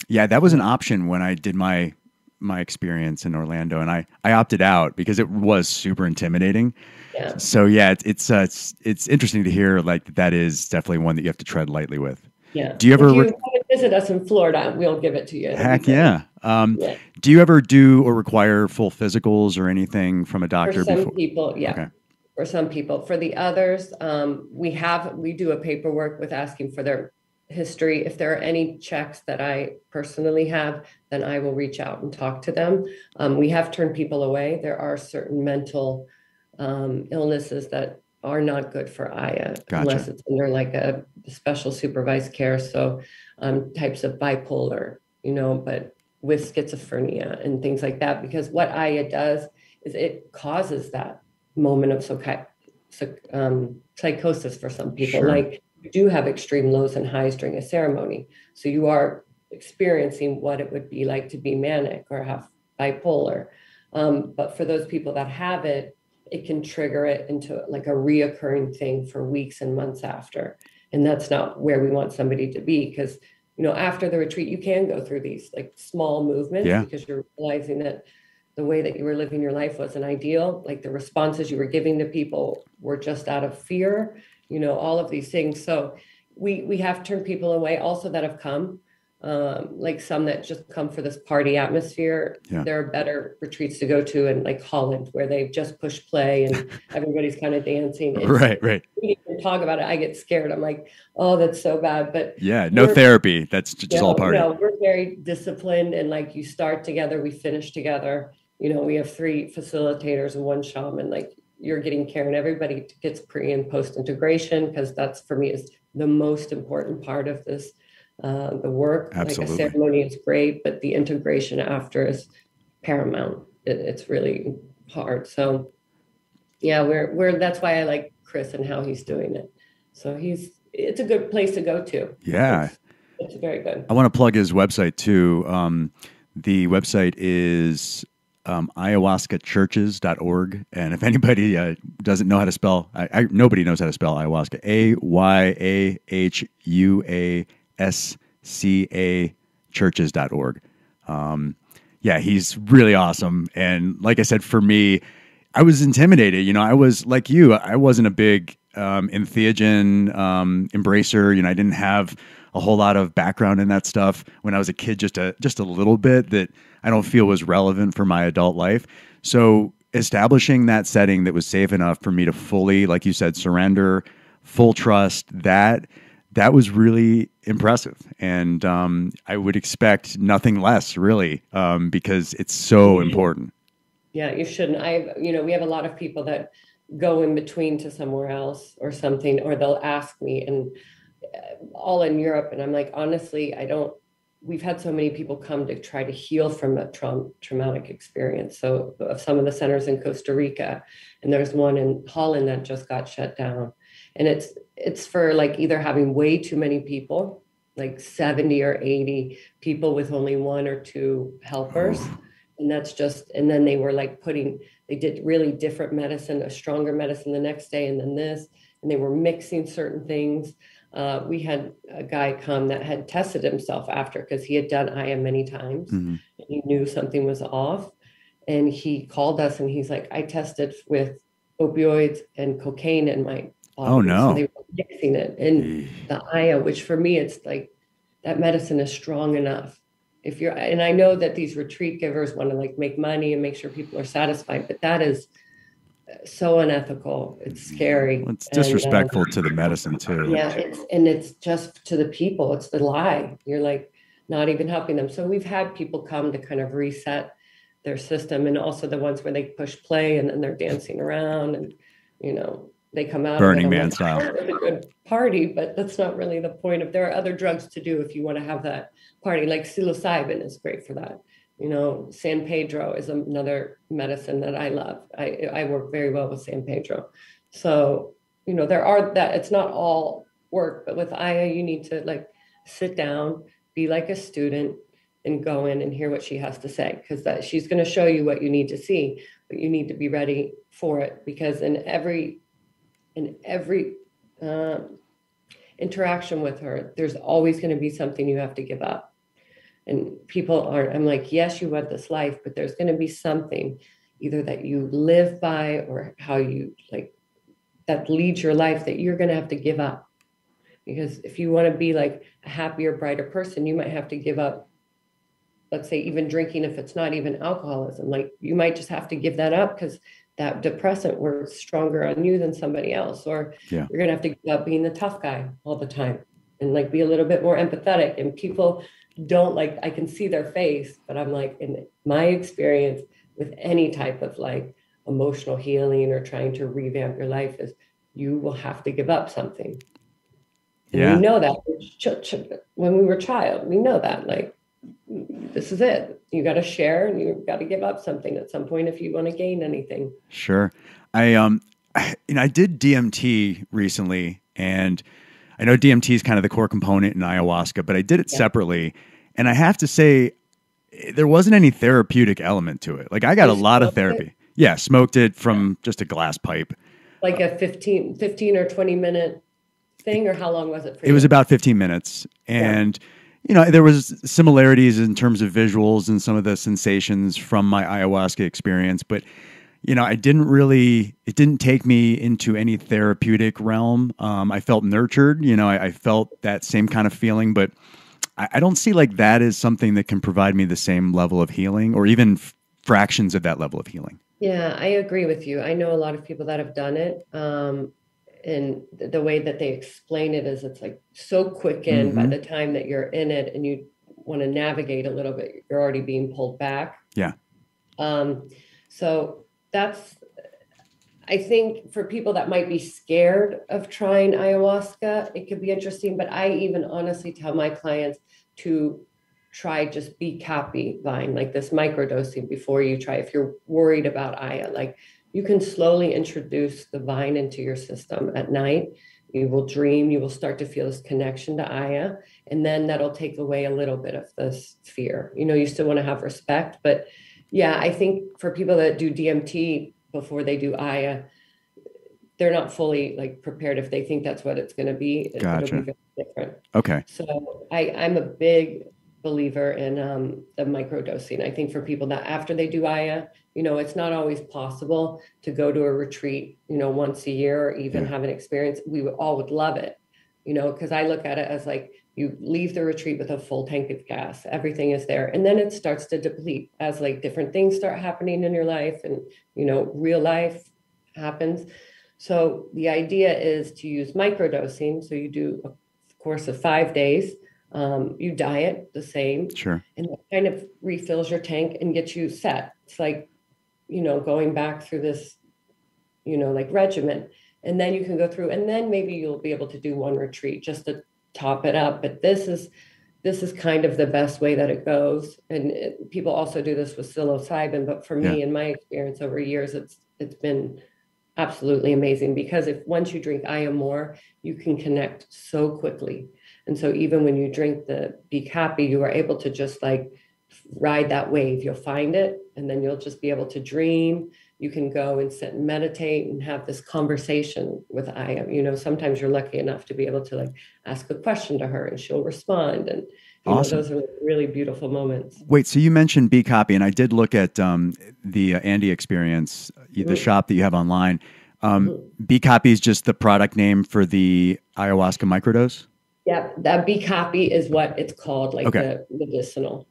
Yeah, that was an option when I did my experience in Orlando, and I opted out because it was super intimidating. Yeah. So yeah, it's interesting to hear like that is definitely one that you have to tread lightly with. Yeah. Do you ever come and visit us in Florida? We'll give it to you. Heck yeah. Do you ever do or require full physicals or anything from a doctor? For some people, yeah. Okay. For some people. For the others, we do a paperwork with asking for their history. If there are any checks that I personally have, then I will reach out and talk to them. We have turned people away. There are certain mental illnesses that are not good for Aya. Gotcha. Unless it's under like a special supervised care. So types of bipolar, but with schizophrenia and things like that, because what Aya does is it causes that moment of psychosis for some people. Sure. Like, you do have extreme lows and highs during a ceremony. So you are experiencing what it would be like to be manic or have bipolar. But for those people that have it, it can trigger it into like a reoccurring thing for weeks and months after. And that's not where we want somebody to be, because, after the retreat, you can go through these like small movements because you're realizing that the way that you were living your life wasn't ideal. Like the responses you were giving to people were just out of fear. All of these things. So we have turned people away also that have come, like some that just come for this party atmosphere. Yeah. There are better retreats to go to in like Holland, where they just push play and everybody's kind of dancing. Right. We can talk about it. I get scared. I'm like, oh, that's so bad. But yeah, no therapy. That's just all party. No, we're very disciplined, and like you start together, we finish together. We have 3 facilitators and 1 shaman. Like, you're getting care, and everybody gets pre and post integration, because that's, for me, is the most important part of this, the work. Absolutely. Like a ceremony is great, but the integration after is paramount. It's really hard. So Yeah, we're that's why I like Chris and how he's doing it. So it's a good place to go to. Yeah. It's very good. I want to plug his website too. The website is ayahuascachurches.org. And if anybody doesn't know how to spell, nobody knows how to spell ayahuasca. AYAHUASCA churches.org. Yeah, he's really awesome. And like I said, for me, I was intimidated. You know, I was like you, I wasn't a big entheogen embracer. You know, I didn't have a whole lot of background in that stuff when I was a kid, just a little bit that I don't feel was relevant for my adult life. So establishing that setting that was safe enough for me to fully, like you said, surrender, full trust, that was really impressive. And I would expect nothing less, really, because it's so important. Yeah, you shouldn't. We have a lot of people that go in between to somewhere else or something, or they'll ask me, and all in Europe. And I'm like, honestly, we've had so many people come to try to heal from a traumatic experience. So of some of the centers in Costa Rica, and there's one in Holland that just got shut down. And it's for like either having way too many people, like 70 or 80 people with only one or two helpers. And then they were like they did really different medicine, a stronger medicine the next day, and then this, and they were mixing certain things. We had a guy come that had tested himself after, because he had done Aya many times. Mm-hmm. And he knew something was off. And he called us and he's like, I tested with opioids and cocaine in my body. Oh, no. So they were mixing it. And the Aya, which for me, it's like that medicine is strong enough. And I know that these retreat givers want to like make money and make sure people are satisfied, but that is so unethical. It's scary. Well, it's disrespectful to the medicine too. Yeah, it's just to the people. It's the lie. You're like not even helping them. So we've had people come to kind of reset their system, and also the ones where they push play and then they're dancing around, and they come out Burning of it. Man Like, style. it's a good party, but that's not really the point. There are other drugs to do if you want to have that party. Like psilocybin is great for that. San Pedro is another medicine that I love. I work very well with San Pedro. So, there are that, it's not all work, but with Aya, you need to like sit down, be like a student, and go in and hear what she has to say, because that she's going to show you what you need to see, but you need to be ready for it, because in every interaction with her, there's always going to be something you have to give up. And I'm like, yes, you want this life, but there's going to be something either that you live by or how you like that leads your life that you're going to have to give up. Because if you want to be like a happier, brighter person, you might have to give up, let's say, even drinking, if it's not even alcoholism. Like you might just have to give that up because that depressant works stronger on you than somebody else. Or You're going to have to give up being the tough guy all the time and like be a little bit more empathetic. And people don't like, I can see their face, but I'm like, in my experience with any type of like emotional healing or trying to revamp your life is you will have to give up something. And we know that when we were a child, we know that like, this is it. You got to share and you got to give up something at some point if you want to gain anything. Sure. I did DMT recently, and I know DMT is kind of the core component in ayahuasca, but I did it separately. And I have to say, there wasn't any therapeutic element to it. Like I got a lot of therapy. Yeah. Smoked it from just a glass pipe. Like a 15 or 20 minute thing, or how long was it for you? It was about 15 minutes. And there was similarities in terms of visuals and some of the sensations from my ayahuasca experience, but it didn't take me into any therapeutic realm. I felt nurtured, I felt that same kind of feeling, but I don't see like that is something that can provide me the same level of healing or even fractions of that level of healing. Yeah, I agree with you. I know a lot of people that have done it. And the way that they explain it is it's like so quick in by the time that you're in it and you want to navigate a little bit, you're already being pulled back. Yeah. So I think for people that might be scared of trying ayahuasca, it could be interesting, but I even honestly tell my clients to try just B-Copy vine, like this microdosing before you try. If you're worried about Aya, like you can slowly introduce the vine into your system at night. You will dream, you will start to feel this connection to Aya, and then that'll take away a little bit of this fear. You know, you still want to have respect, but yeah, I think for people that do DMT before they do Aya, they're not fully like prepared. If they think that's what it's going to be, it'll be Gotcha. very different. Okay. So I'm a big believer in the microdosing. I think for people that after they do Aya, you know, it's not always possible to go to a retreat, you know, once a year or even have an experience. We would love it, you know, because I look at it as like you leave the retreat with a full tank of gas, everything is there. And then it starts to deplete as like different things start happening in your life and, you know, real life happens. So the idea is to use microdosing. So you do a course of 5 days. You diet the same. Sure. And that kind of refills your tank and gets you set. It's like, you know, going back through this, you know, like regimen. And then you can go through, and then maybe you'll be able to do one retreat just to top it up. But this is kind of the best way that it goes. And people also do this with psilocybin. But for me, in my experience over years, it's been absolutely amazing, because if once you drink Aya more, you can connect so quickly. And so even when you drink the Be Happy, you are able to just like ride that wave. You'll find it, and then you'll just be able to dream. You can go and sit and meditate and have this conversation with Aya. You know, sometimes you're lucky enough to be able to like ask a question to her and she'll respond. And you know, those are really beautiful moments. Wait, so you mentioned Be Copy, and I did look at the Andy Experience, the shop that you have online. Be Copy is just the product name for the ayahuasca microdose? Yeah, that Be Copy is what it's called, like the medicinal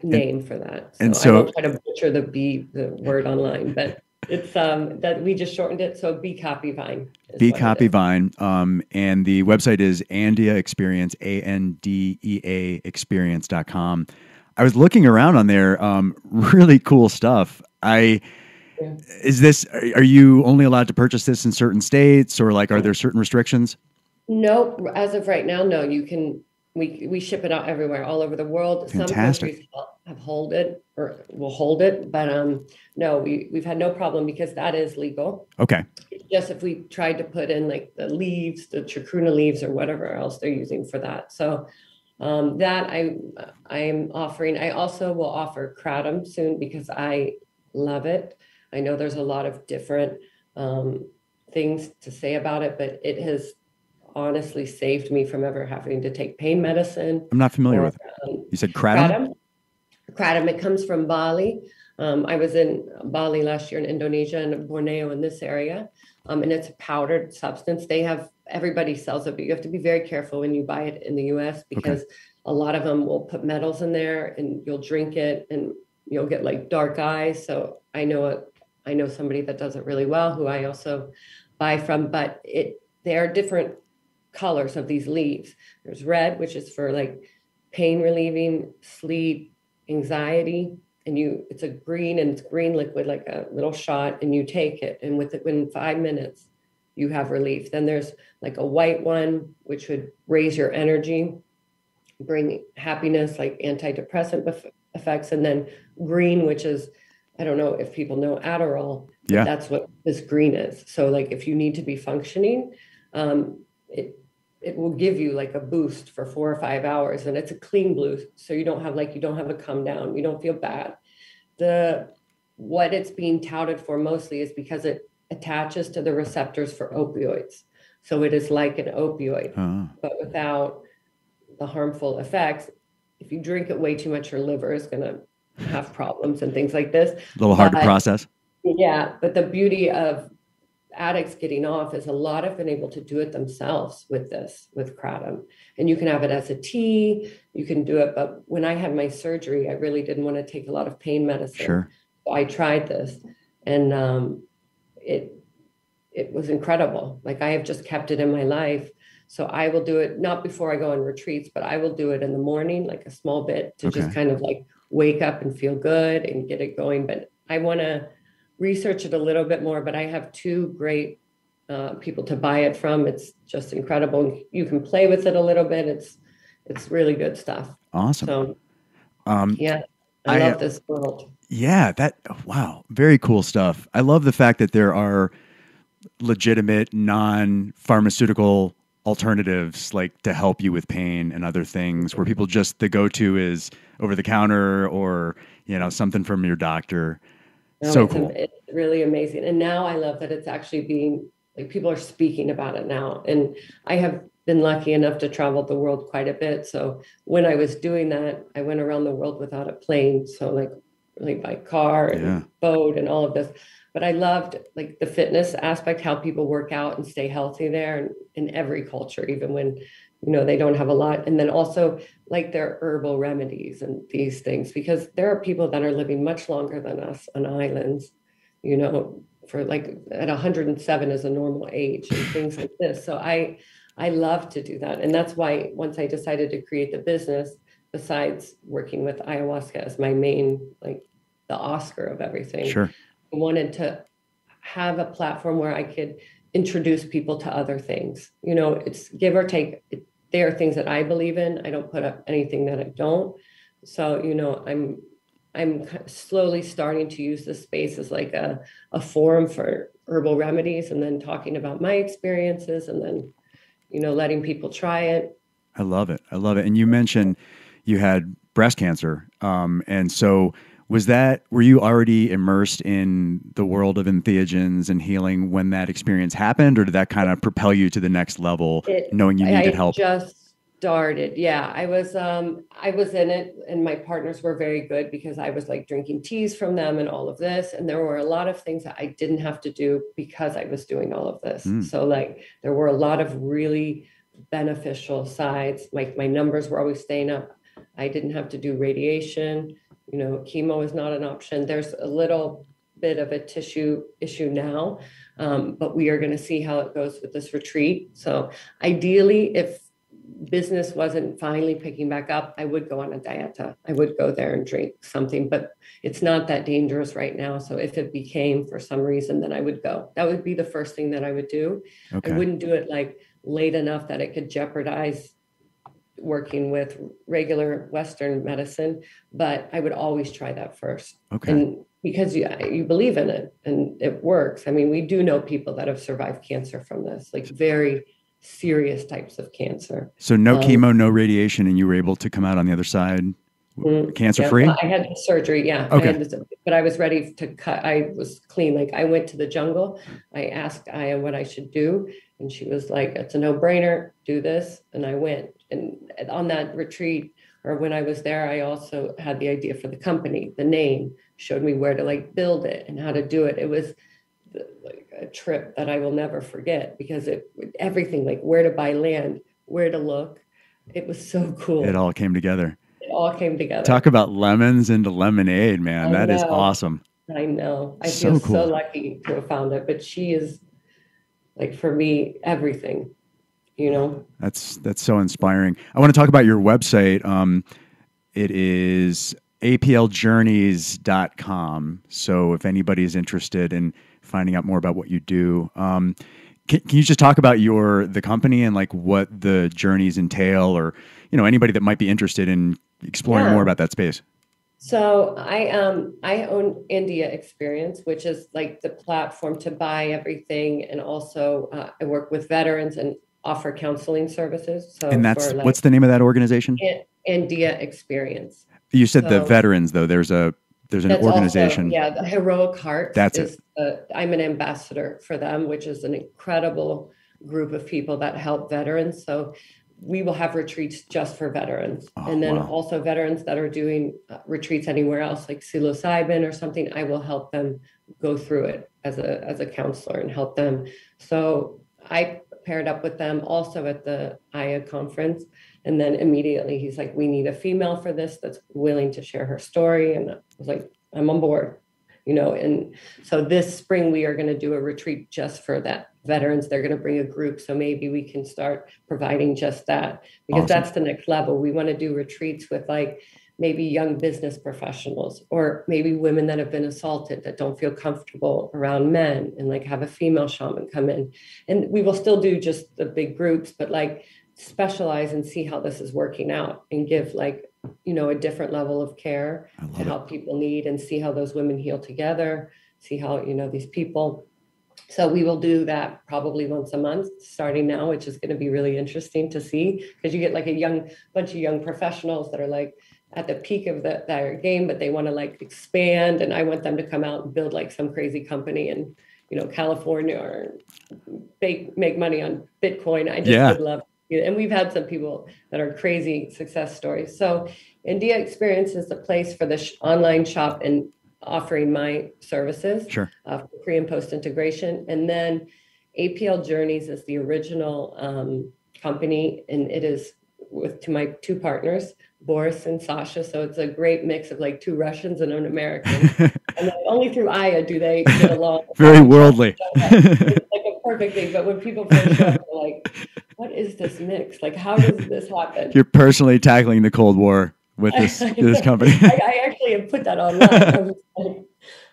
name for that. So I won't try to butcher the word online, but it's that we just shortened it. So Be Copy Vine. Be Copy Vine. And the website is Andea Experience, ANDEA experience.com. I was looking around on there, really cool stuff. Is this, are you only allowed to purchase this in certain states, or like, are there certain restrictions? Nope. As of right now, no, you can, we ship it out everywhere, all over the world. Fantastic. Some countries have hold it or will hold it, but no, we've had no problem because that is legal. Okay. It's just if we tried to put in like the leaves, the chacruna leaves or whatever else they're using for that. So that I'm offering. I also will offer kratom soon because I love it. I know there's a lot of different things to say about it, but it has honestly saved me from ever having to take pain medicine. I'm not familiar with it. You said kratom? Kratom. It comes from Bali. I was in Bali last year, in Indonesia and Borneo, in this area. And it's a powdered substance. Everybody sells it, but you have to be very careful when you buy it in the US because a lot of them will put metals in there and you'll drink it and you'll get like dark eyes. So I know somebody that does it really well, who I also buy from, but there are different colors of these leaves. There's red, which is for like pain relieving, sleep, anxiety, and it's a green, and it's green liquid, like a little shot, and you take it, and within 5 minutes you have relief. Then there's like a white one, which would raise your energy, bring happiness, like antidepressant effects, and then green, which is, I don't know if people know Adderall, but that's what this green is. So like if you need to be functioning, it will give you like a boost for 4 or 5 hours, and it's a clean blue. So you don't have a come down. You don't feel bad. What it's being touted for mostly is because it attaches to the receptors for opioids. So it is like an opioid, but without the harmful effects. If you drink it way too much, your liver is going to have problems and things like this. A little hard to process. Yeah. But the beauty of addicts getting off is a lot have been able to do it themselves with kratom, and you can have it as a tea, you can do it. But when I had my surgery, I really didn't want to take a lot of pain medicine. Sure. So I tried this, and it was incredible. Like I have just kept it in my life. So I will do it not before I go on retreats, but I will do it in the morning, like a small bit to just kind of like wake up and feel good and get it going. But I want to research it a little bit more, but I have 2 great people to buy it from. It's just incredible. You can play with it a little bit. It's really good stuff. Awesome. So I love this world. Yeah, wow, very cool stuff. I love the fact that there are legitimate non-pharmaceutical alternatives like to help you with pain and other things where people just the go-to is over the counter or, something from your doctor. No, So cool. it's really amazing. And now I love that it's actually being like people are speaking about it now. And I have been lucky enough to travel the world quite a bit. So when I was doing that, I went around the world without a plane. So like really by car Yeah. and boat and all of this. But I loved like the fitness aspect, how people work out and stay healthy there and in every culture, even when, they don't have a lot. And then also like their herbal remedies and these things, because there are people that are living much longer than us on islands, for like at 107 is a normal age and things like this. So I love to do that. And that's why once I decided to create the business, besides working with ayahuasca as my main, like the Oscar of everything, Sure. I wanted to have a platform where I could introduce people to other things. It's give or take. They are things that I believe in. I don't put up anything that I don't. So, I'm slowly starting to use this space as like a forum for herbal remedies and then talking about my experiences and then, letting people try it. I love it. I love it. And you mentioned you had breast cancer. And so were you already immersed in the world of entheogens and healing when that experience happened, or did that kind of propel you to the next level, knowing you needed help? Just started. Yeah, I was in it, and my partners were very good because I was like drinking teas from them and all of this. And there were a lot of things that I didn't have to do because I was doing all of this. So like there were a lot of really beneficial sides. Like my numbers were always staying up. I didn't have to do radiation. Chemo is not an option. There's a little bit of a tissue issue now, but we are going to see how it goes with this retreat. So ideally, if business wasn't finally picking back up, I would go on a Dieta. I would go there and drink something, but it's not that dangerous right now. So if it became for some reason, then I would go. That would be the first thing that I would do. Okay. I wouldn't do it like late enough that it could jeopardize working with regular Western medicine, but I would always try that first. Okay. And because you believe in it and it works. I mean, we do know people that have survived cancer from this, like very serious types of cancer. So no chemo, no radiation, and you were able to come out on the other side cancer-free? Yeah, I had surgery, yeah. Okay. But I was ready to cut. I was clean. Like I went to the jungle. I asked Aya what I should do. And she was like, it's a no-brainer, do this. And I went. And on that retreat, or when I was there, I also had the idea for the company, the name, showed me where to like build it and how to do it. It was like a trip that I will never forget because everything, like where to buy land, where to look. It was so cool. It all came together. It all came together. Talk about lemons into lemonade, man. That is awesome. I know. I feel so lucky to have found it. But she is, like, for me, everything, That's so inspiring. I want to talk about your website. It is apljourneys.com. So if anybody's interested in finding out more about what you do, can you just talk about the company and like what the journeys entail, or anybody that might be interested in exploring more about that space? So I own India Experience, which is like the platform to buy everything, and also I work with veterans and offer counseling services. So and what's the name of that organization? India Experience. You said the veterans, though. There's an organization. Also, the Heroic Heart. That's it. I'm an ambassador for them, which is an incredible group of people that help veterans. So we will have retreats just for veterans. And then also veterans that are doing retreats anywhere else, like psilocybin or something, I will help them go through it as a counselor and help them. So I paired up with them also at the Aya conference. And then immediately he's like, we need a female for this that's willing to share her story. And I was like, I'm on board, and so this spring we are going to do a retreat just for that veterans. They're going to bring a group. So maybe we can start providing just that, because that's the next level. We want to do retreats with like maybe young business professionals, or maybe women that have been assaulted that don't feel comfortable around men, and like have a female shaman come in. And we will still do just the big groups, but like specialize and see how this is working out and give like a different level of care to help people need and see how those women heal together, see how, these people. So we will do that probably once a month starting now, which is going to be really interesting to see, because you get like a bunch of young professionals that are like at the peak of their game, but they want to like expand. And I want them to come out and build like some crazy company in, California, or make money on Bitcoin. I just would love it. And we've had some people that are crazy success stories. So India Experience is the place for the online shop and offering my services for pre and post integration. And then APL Journeys is the original company, and it is to my two partners, Boris and Sasha. So it's a great mix of like two Russians and an American. And then only through Aya do they get along. Very worldly. It's like a perfect thing. But when people first show up, they're like, what is this mix? Like, how does this happen? You're personally tackling the Cold War with this company. I actually have put that online.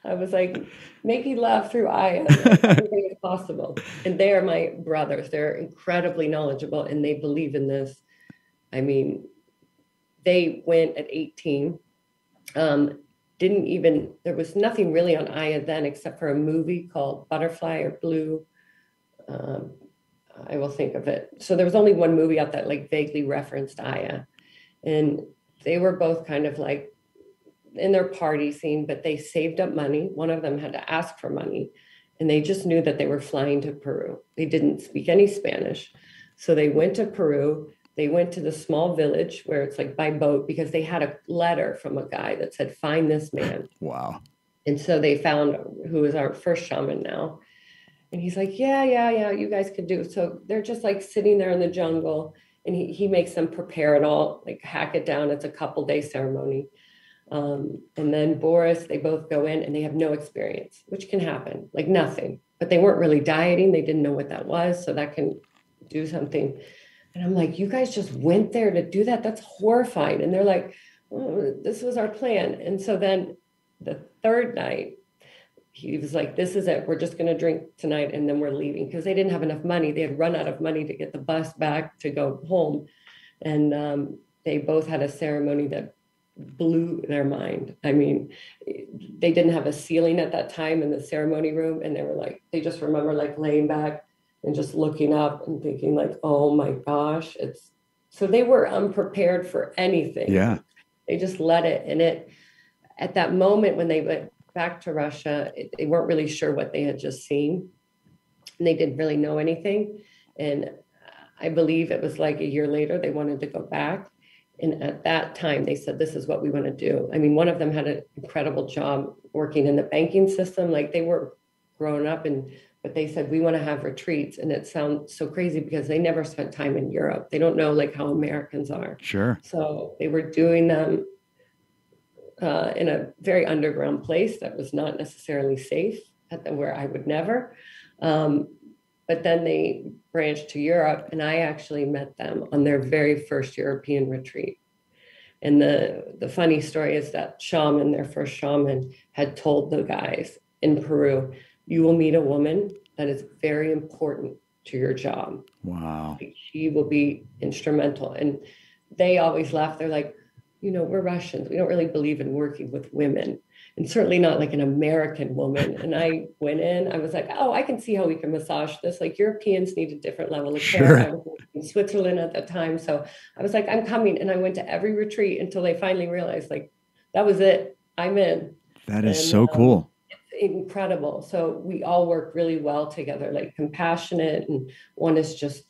I was like, make me laugh through Aya. Everything is possible. And they are my brothers. They're incredibly knowledgeable, and they believe in this. I mean, they went at 18. There was nothing really on Aya then except for a movie called Butterfly or Blue. I will think of it. So there was only one movie out that like vaguely referenced Aya. And they were both kind of like in their party scene, but they saved up money. One of them had to ask for money, and they just knew that they were flying to Peru. They didn't speak any Spanish. So they went to Peru. They went to the small village where it's like by boat, because they had a letter from a guy that said, find this man. Wow. And so they found who is our first shaman now. And he's like, yeah, you guys could do it. So they're just like sitting there in the jungle, and he makes them prepare it all, like hack it down. It's a couple-day ceremony. And then Boris, they both go in and they have no experience, which can happen, like nothing. But they weren't really dieting. They didn't know what that was. So that can do something. And I'm like, you guys just went there to do that? That's horrifying. And they're like, oh, this was our plan. And so then the third night, he was like, this is it. We're just going to drink tonight, and then we're leaving, because they didn't have enough money. They had run out of money to get the bus back to go home. And they both had a ceremony that blew their mind. I mean, they didn't have a ceiling at that time in the ceremony room. And they were like, they just remember like laying back and just looking up and thinking like, oh my gosh, so they were unprepared for anything. Yeah. They just let it. And at that moment when they went back to Russia, they weren't really sure what they had just seen, and they didn't really know anything. And I believe it was like a year later, they wanted to go back. And at that time, they said, this is what we want to do. I mean, one of them had an incredible job working in the banking system. Like they were grown up, but they said, we want to have retreats. And it sounds so crazy because they never spent time in Europe. They don't know like how Americans are. Sure. So they were doing them in a very underground place that was not necessarily safe where I would never. But then they branched to Europe, and I actually met them on their very first European retreat. And the funny story is that shaman, their first shaman, had told the guys in Peru, you will meet a woman that is very important to your job. Wow. She will be instrumental. And they always laugh. They're like, we're Russians. We don't really believe in working with women, and certainly not like an American woman. And I went in, I was like, oh, I can see how we can massage this. Like Europeans need a different level of care. I was in Switzerland at that time. So I was like, I'm coming. And I went to every retreat until they finally realized like, that was it. I'm in. That is so cool. It's incredible. So we all work really well together, like compassionate. And one is just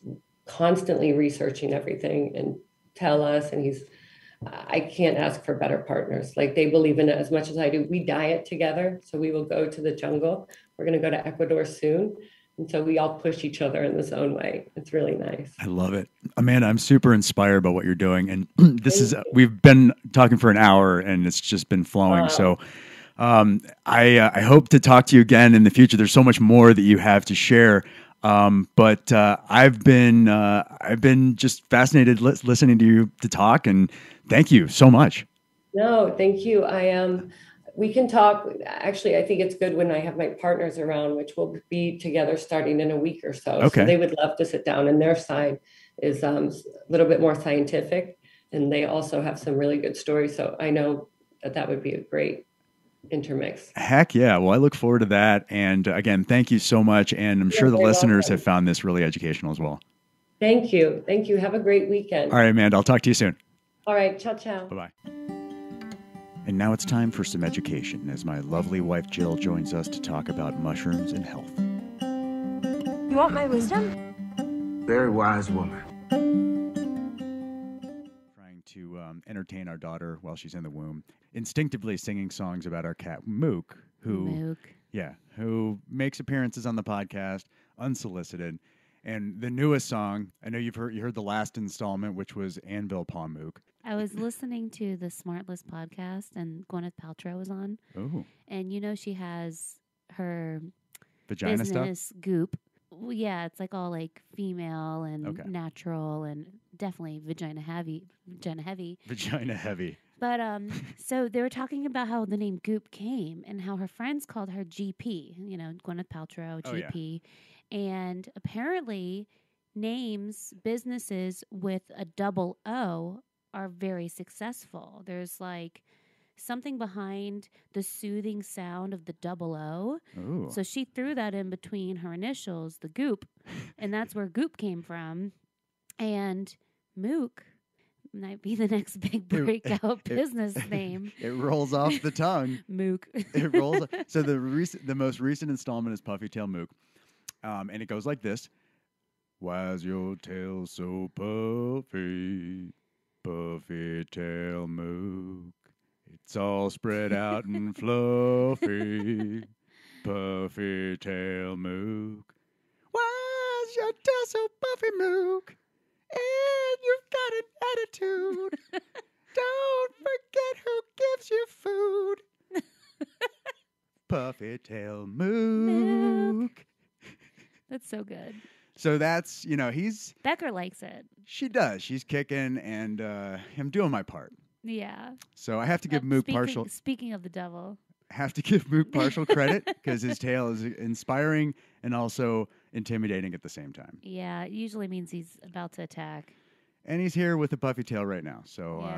constantly researching everything and tell us. And I can't ask for better partners. Like they believe in it as much as I do. We diet together. So we will go to the jungle. We're going to go to Ecuador soon. And so we all push each other in this own way. It's really nice. I love it. Amanda, I'm super inspired by what you're doing. And we've been talking for an hour and it's just been flowing. So I hope to talk to you again in the future. There's so much more that you have to share. But I've been just fascinated listening to you to talk, and thank you so much. No, thank you. We can talk. Actually, I think it's good when I have my partners around, which will be together starting in a week or so. Okay. So they would love to sit down, and their side is a little bit more scientific, and they also have some really good stories. So I know that would be a great intermix. Heck yeah. Well, I look forward to that. And again, thank you so much. And I'm sure the listeners have found this really educational as well. Thank you. Thank you. Have a great weekend. All right, Amanda. I'll talk to you soon. All right. Ciao, ciao. Bye-bye. And now it's time for some education as my lovely wife Jill joins us to talk about mushrooms and health. You want my wisdom? Very wise woman. Trying to entertain our daughter while she's in the womb, instinctively singing songs about our cat Mook, who makes appearances on the podcast unsolicited. And the newest song, I know you heard the last installment, which was Anvil Paw Mook. I was listening to the Smartless podcast, and Gwyneth Paltrow was on. Oh. And she has her vagina business stuff? goop. Well, yeah, it's like all like female and natural and definitely vagina heavy. Vagina heavy. But so they were talking about how the name Goop came and how her friends called her GP, Gwyneth Paltrow, GP. And apparently businesses with a double O are very successful. There's like something behind the soothing sound of the double O. Ooh. So she threw that in between her initials, the Goop, and that's where Goop came from. And Mook might be the next big breakout business name. It rolls off the tongue. Mook. It rolls. So the most recent installment is Puffy Tail Mook, and it goes like this: "Why's your tail so puffy, puffy tail Mook? It's all spread out and fluffy, puffy tail Mook. Why's your tail so puffy, Mook? And you've got an attitude. Don't forget who gives you food. Puffy tail Mook." That's so good. So that's, Becker likes it. She does. She's kicking, and I'm doing my part. Yeah. So I have to give Mook partial. Speaking of the devil. Have to give Mook partial credit because his tail is inspiring and also intimidating at the same time. Yeah, it usually means he's about to attack. And he's here with a puffy tail right now. So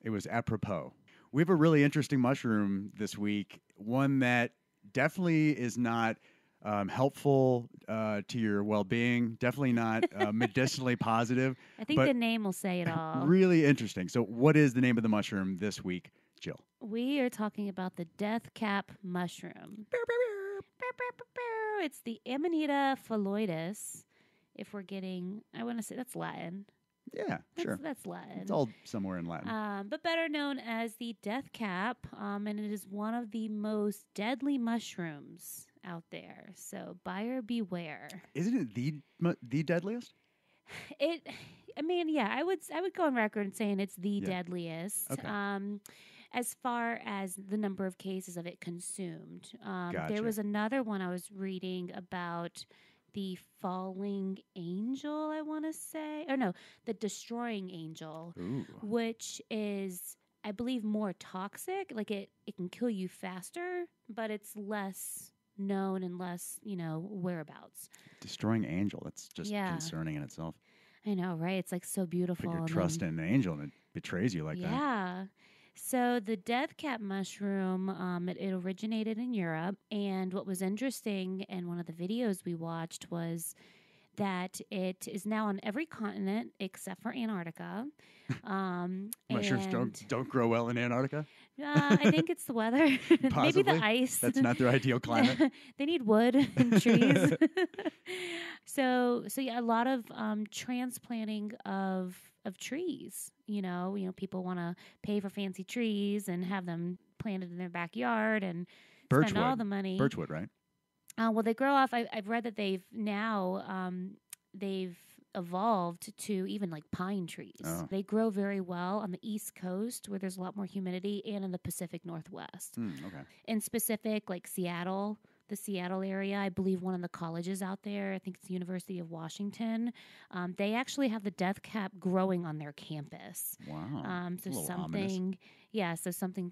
it was apropos. We have a really interesting mushroom this week, one that definitely is not helpful to your well-being, definitely not medicinally positive. I think the name will say it all. Really interesting. So what is the name of the mushroom this week, Jill? We are talking about the death cap mushroom. It's the Amanita phalloides. If we're getting, I want to say that's Latin. Yeah, sure. That's Latin. It's all somewhere in Latin. But better known as the death cap, and it is one of the most deadly mushrooms out there. So buyer beware. Isn't it the deadliest? I would go on record saying it's the deadliest. Okay. As far as the number of cases of it consumed. Gotcha. There was another one I was reading about the falling angel, I want to say. Or no, the destroying angel, which is, I believe, more toxic. Like it can kill you faster, but it's less known and less, whereabouts. Destroying angel. That's just concerning in itself. I know, right? It's like so beautiful. Like you're trusting an angel and it betrays you like that. Yeah. So the death cap mushroom, it originated in Europe. And what was interesting in one of the videos we watched was that it is now on every continent except for Antarctica. Mushrooms don't grow well in Antarctica? I think it's the weather. Maybe the ice. That's not their ideal climate. They need wood and trees. So yeah, a lot of transplanting of trees. People want to pay for fancy trees and have them planted in their backyard and spend all the money. Birchwood, right? Well, they grow off. I've read that they've evolved to even like pine trees. Oh. They grow very well on the East Coast where there's a lot more humidity and in the Pacific Northwest. Okay. In specific, like Seattle, the Seattle area, I believe one of the colleges out there, I think it's the University of Washington, they actually have the death cap growing on their campus. Wow. So something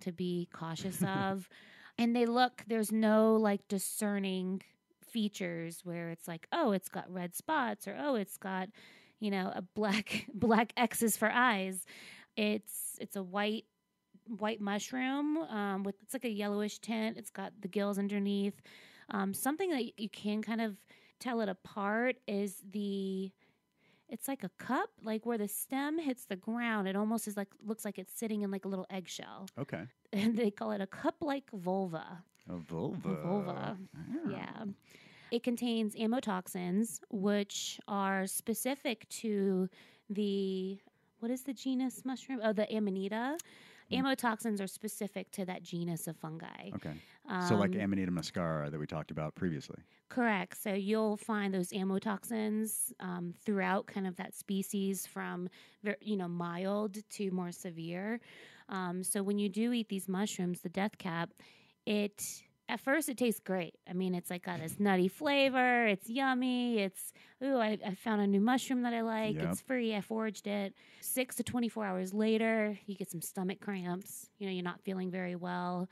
to be cautious of. And there's no like discerning features where it's like, oh, it's got red spots or, oh, it's got, a black X's for eyes. It's a white mushroom with it's like a yellowish tint. It's got the gills underneath. Something that you can kind of tell it apart is it's like a cup, like where the stem hits the ground. It almost looks like it's sitting in like a little eggshell. Okay. And they call it a cup-like vulva. A vulva. A vulva. Yeah. It contains amotoxins, which are specific to what is the genus mushroom? Oh, the Amanita. Amotoxins are specific to that genus of fungi. Okay. So like Amanita muscaria that we talked about previously. Correct. So you'll find those amotoxins throughout kind of that species from, mild to more severe. So when you do eat these mushrooms, the death cap, at first it tastes great. I mean, it's like got this nutty flavor. It's yummy. I found a new mushroom that I like. Yep. It's free. I foraged it. 6 to 24 hours later, you get some stomach cramps. You're not feeling very well.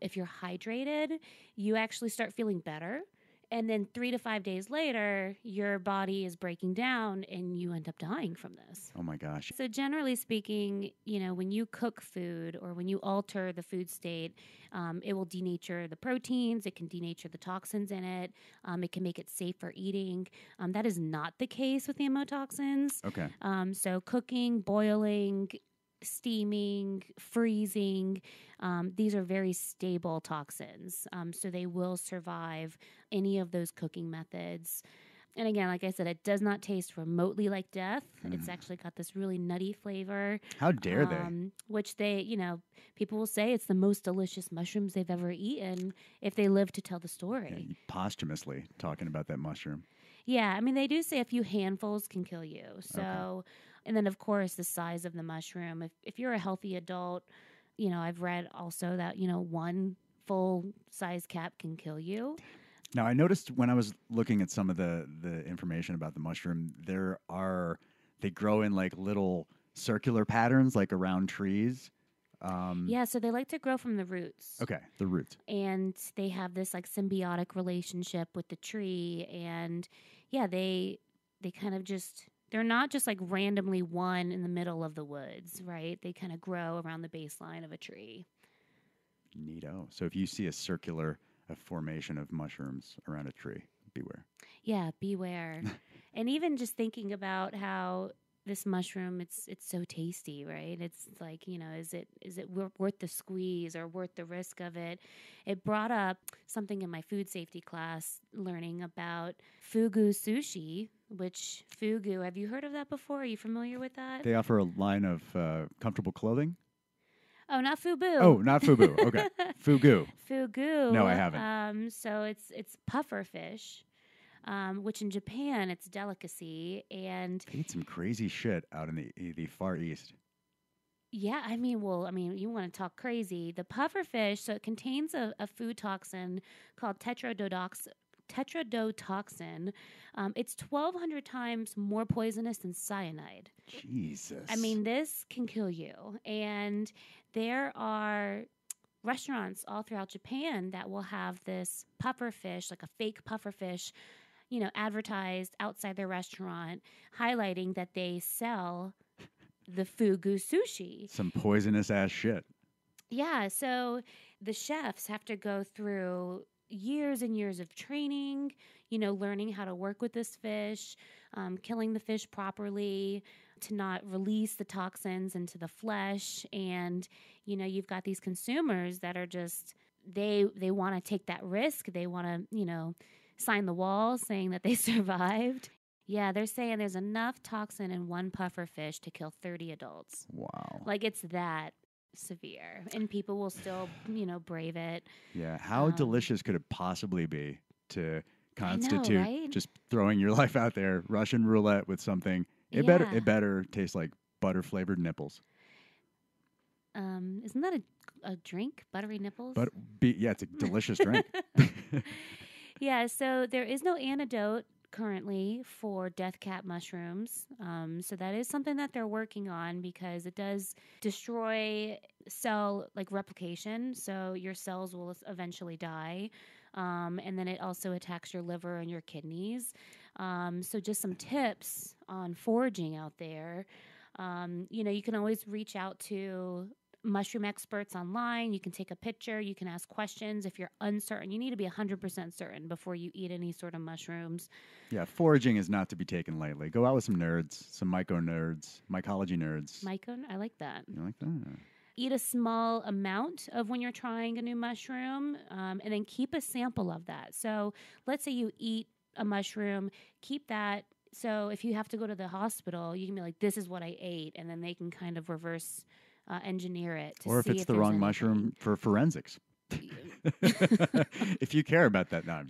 If you're hydrated, you actually start feeling better. And then 3 to 5 days later, your body is breaking down and you end up dying from this. Oh my gosh. So generally speaking, when you cook food or when you alter the food state, it will denature the proteins. It can denature the toxins in it. It can make it safe for eating. That is not the case with the amotoxins. Okay. So cooking, boiling, steaming, freezing, these are very stable toxins. So they will survive any of those cooking methods. And again, like I said, it does not taste remotely like death. It's actually got this really nutty flavor. How dare they? Which people will say it's the most delicious mushrooms they've ever eaten if they live to tell the story. Yeah, posthumously talking about that mushroom. Yeah, I mean, they do say a few handfuls can kill you. So, okay. And then, of course, the size of the mushroom. If you're a healthy adult, I've read also that, one full-size cap can kill you. Now, I noticed when I was looking at some of the information about the mushroom, they grow in like little circular patterns, like around trees. Yeah, so they like to grow from the roots. Okay, the roots. And they have this like symbiotic relationship with the tree. And yeah, they kind of they're not just like randomly one in the middle of the woods, right? They kind of grow around the baseline of a tree. Neato. So if you see a circular formation of mushrooms around a tree, beware. Yeah, beware. And even just thinking about how this mushroom, it's so tasty, right? It's like, is it worth the squeeze or worth the risk of it? It brought up something in my food safety class, learning about fugu sushi, which fugu, have you heard of that before? Are you familiar with that? They offer a line of comfortable clothing? Oh, not fubu. Oh, not fubu. Okay. Fugu. Fugu. No, I haven't. So it's puffer fish. Which in Japan, it's a delicacy. And they eat some crazy shit out in the Far East. Yeah, you want to talk crazy. The puffer fish, so it contains a food toxin called tetrodotoxin. It's 1,200 times more poisonous than cyanide. Jesus. This can kill you. And there are restaurants all throughout Japan that will have this puffer fish, like a fake puffer fish, advertised outside their restaurant, highlighting that they sell the fugu sushi. Some poisonous ass shit. Yeah, so the chefs have to go through years and years of training, learning how to work with this fish, killing the fish properly to not release the toxins into the flesh. And, you've got these consumers that are just, they want to take that risk. They want to, sign the wall saying that they survived. Yeah, they're saying there's enough toxin in one puffer fish to kill 30 adults. Wow. Like it's that severe. And people will still, brave it. Yeah. How delicious could it possibly be to constitute I know, right? just throwing your life out there, Russian roulette with something? It better taste like butter flavored nipples. Isn't that a drink? Buttery nipples? It's a delicious drink. Yeah, so there is no antidote currently for death cap mushrooms. So that is something that they're working on because it does destroy cell replication. So your cells will eventually die. And then it also attacks your liver and your kidneys. So just some tips on foraging out there. You can always reach out to mushroom experts online. You can take a picture. You can ask questions. If you're uncertain, you need to be 100% certain before you eat any sort of mushrooms. Yeah, foraging is not to be taken lightly. Go out with some nerds, some mycology nerds. I like that. You like that? Eat a small amount of when you're trying a new mushroom, and then keep a sample of that. So let's say you eat a mushroom, keep that. So if you have to go to the hospital, you can be like, this is what I ate. And then they can kind of reverse engineer it. Or if it's the wrong mushroom for forensics. If you care about that. No,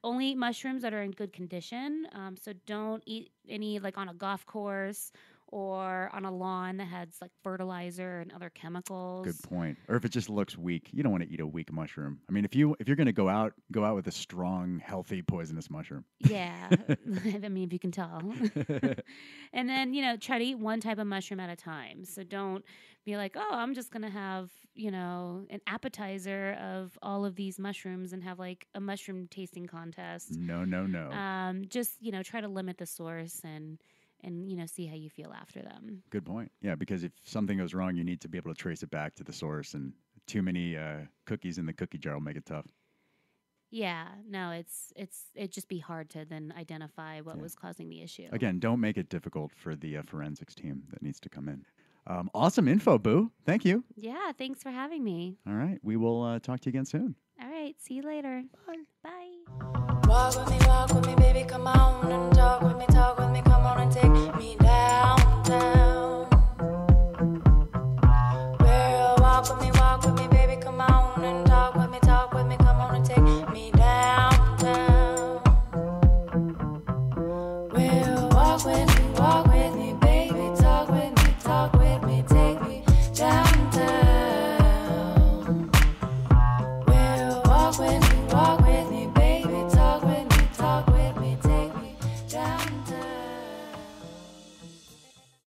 only eat mushrooms that are in good condition. So don't eat any like on a golf course or on a lawn that has like fertilizer and other chemicals. Good point. Or if it just looks weak, you don't want to eat a weak mushroom. I mean, if you're going to go out with a strong, healthy, poisonous mushroom. Yeah, I mean, if you can tell. And then try to eat one type of mushroom at a time. So don't be like, oh, I'm just gonna have an appetizer of all of these mushrooms and have like a mushroom tasting contest. No. Just try to limit the source and see how you feel after them. Good point. Yeah, because if something goes wrong, you need to be able to trace it back to the source, and too many cookies in the cookie jar will make it tough. Yeah, no, it'd just be hard to then identify what was causing the issue. Again, don't make it difficult for the forensics team that needs to come in. Awesome info, Boo. Thank you. Yeah, thanks for having me. All right, we will talk to you again soon. All right, see you later. Bye. Bye. Walk with me, baby, come on and talk with me, come on and take me downtown.